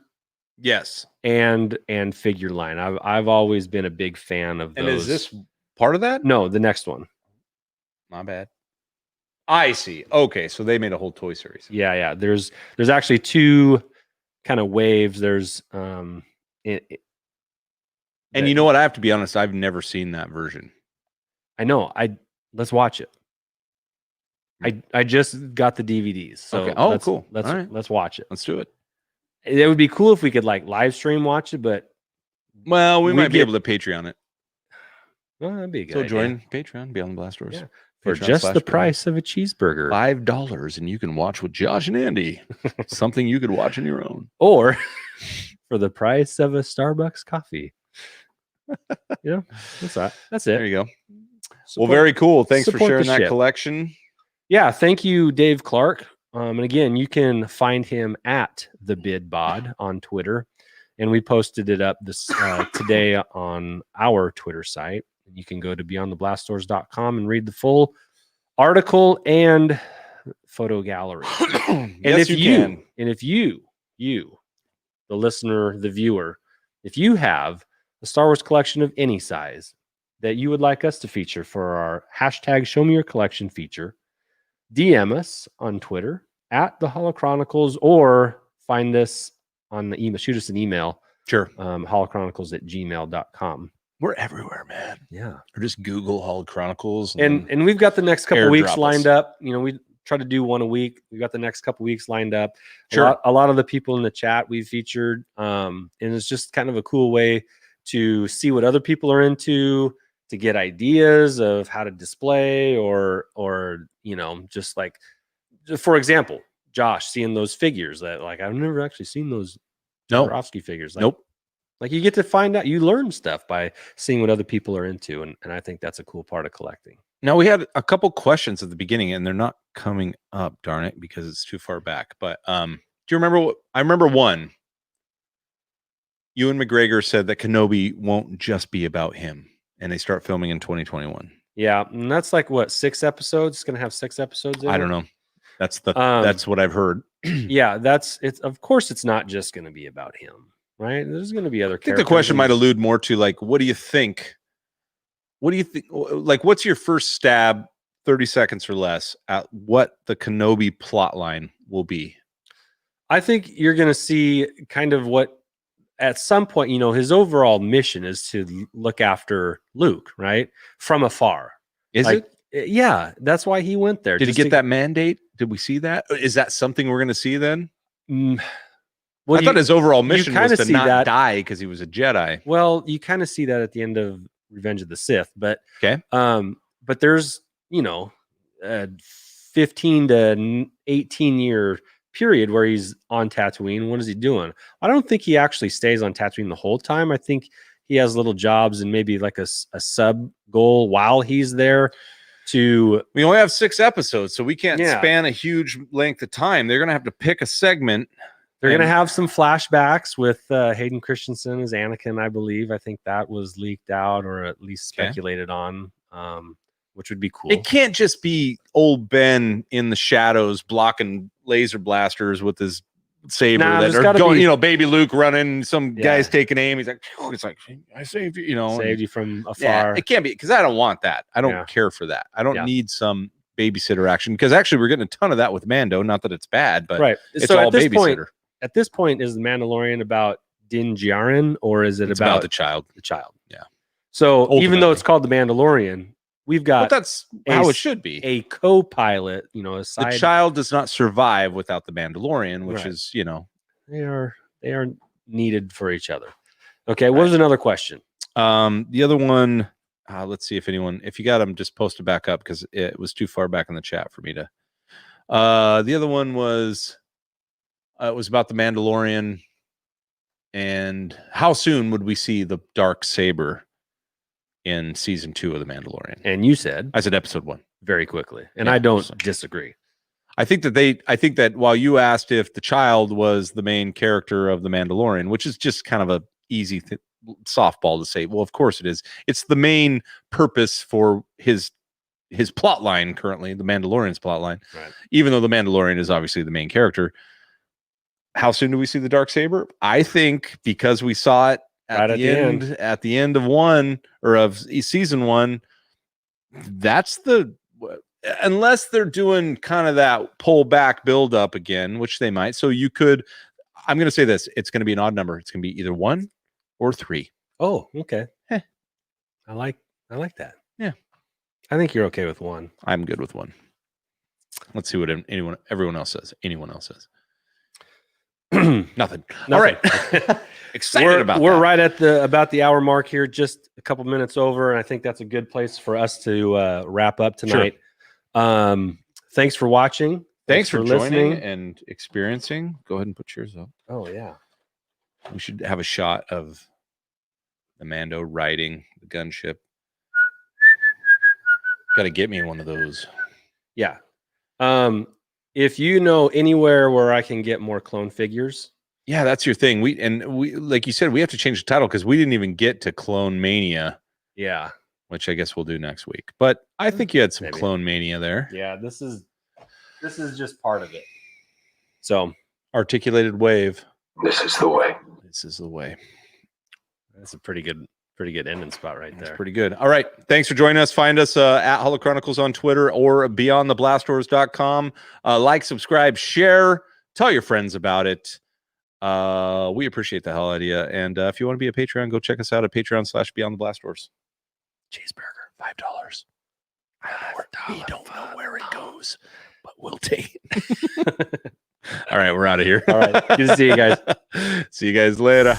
Yes. And figure line. I've always been a big fan of those. And is this part of that? No, the next one. My bad. I see. Okay, so they made a whole toy series. Yeah. There's actually two kind of waves. There's and you know what? I have to be honest. I've never seen that version. I know. Let's watch it. I just got the DVDs. So okay. Oh, cool. Let's watch it. Let's do it. It would be cool if we could like live stream watch it, but we might be able to Patreon it. Well, that'd be good. So join Patreon, Beyond the Blast Doors. Yeah. For just the price of a cheeseburger. $5, and you can watch with Josh and Andy. Something you could watch on your own. Or for the price of a Starbucks coffee. That's it. There you go. Well, very cool. Thanks for sharing that collection. Yeah, thank you, Dave Clark. And again, you can find him at the Bid Bod on Twitter, and we posted it up this today on our Twitter site. You can go to beyondtheblastdoors.com and read the full article and photo gallery. And if you, the listener, the viewer, if you have a Star Wars collection of any size that you would like us to feature for our hashtag Show Me Your Collection feature, DM us on Twitter at the Holochronicles, or find us on the email. Shoot us an email. Sure. holochronicles@gmail.com. We're everywhere, man. Yeah. Or just Google Hall Chronicles. And we've got the next couple weeks lined up. We try to do one a week. We've got the next couple weeks lined up. Sure. A lot of the people in the chat we've featured. And it's just kind of a cool way to see what other people are into, to get ideas of how to display or just like, for example, Josh, seeing those figures that like, I've never actually seen those Tartarovsky figures. Like, nope. Like you get to find out, you learn stuff by seeing what other people are into. And I think that's a cool part of collecting. Now, we had a couple questions at the beginning and they're not coming up, darn it, because it's too far back. But do you remember I remember one. Ewan McGregor said that Kenobi won't just be about him, and they start filming in 2021. Yeah, and that's like what 6 episodes. It's gonna have 6 episodes. I don't know. That's what I've heard. Yeah, it's. Of course, it's not just gonna be about him, right? There's gonna be other. I think the question might allude more to like, what do you think? What do you think? Like, what's your first stab, 30 seconds or less, at what the Kenobi plot line will be? I think you're gonna see kind of what, at some point, his overall mission is to look after Luke, right, from afar. Is it? Yeah, that's why he went there. Did he get that mandate? Did we see that? Is that something we're going to see then? Well, I thought his overall mission was to not die because he was a Jedi. Well, you kind of see that at the end of Revenge of the Sith, but okay. But there's a 15 to 18 year period where he's on Tatooine. What is he doing? I don't think he actually stays on Tatooine the whole time. I think he has little jobs and maybe like a sub goal while he's there. We only have 6 episodes, so we can't span a huge length of time. They're going to have to pick a segment. They're going to have some flashbacks with Hayden Christensen as Anakin, I believe. I think that was leaked out or at least speculated on, which would be cool. It can't just be old Ben in the shadows blocking laser blasters with his saber that are going, baby Luke running, some guy's taking aim. He's like, it's like, I saved you, saved you from afar. It can't be, because I don't want that. I don't care for that. I don't need some babysitter action, because actually we're getting a ton of that with Mando. Not that it's bad, but it's all babysitter. At this point, is the Mandalorian about Din Djarin, or is it about the child? The child. Yeah. So even though it's called the Mandalorian, we've got that's how it should be. A co-pilot, a side. The child does not survive without the Mandalorian, which is, they are needed for each other. Okay, what was another question? The other one, let's see if you got them, just post it back up, because it was too far back in the chat for me to. The other one was, it was about the Mandalorian, and how soon would we see the dark saber in season 2 of the Mandalorian? And you said, I said episode 1 very quickly, and I don't disagree. I think that while you asked if the child was the main character of the Mandalorian, which is just kind of a easy softball to say, well, of course it is. It's the main purpose for his plot line currently, the Mandalorian's plot line. Right. Even though the Mandalorian is obviously the main character. How soon do we see the dark saber? I think because we saw it at the end of 1 or of season 1. That's unless they're doing kind of that pull back build up again, which they might. So I'm going to say this: it's going to be an odd number. It's going to be either 1 or 3. Oh, okay. I like that. Yeah, I think you're okay with 1. I'm good with 1. Let's see what everyone else says. Anyone else says. Nothing. All right. Excited about we're right at about the hour mark here, just a couple minutes over, and I think that's a good place for us to wrap up tonight. Sure. Thanks for watching. Thanks for listening and experiencing. Go ahead and put yours up. Oh yeah. We should have a shot of the Mando riding the gunship. Got to get me one of those. Yeah. If you know anywhere where I can get more clone figures. Yeah, that's your thing. We like you said, we have to change the title because we didn't even get to Clone Mania. Yeah. Which I guess we'll do next week. But I think you had some Clone Mania there. Yeah, this is just part of it. So, articulated wave. This is the way. This is the way. That's a pretty good ending spot right there. That's pretty good. All right. Thanks for joining us. Find us at Holochronicles on Twitter or beyondtheblastdoors.com. Like, subscribe, share, tell your friends about it. We appreciate the hell out of you. And if you want to be a Patreon, go check us out at patreon.com/beyondtheblastdoors. Cheeseburger, $5. We don't know where it goes, but we'll take it. All right, we're out of here. All right. Good to see you guys. See you guys later.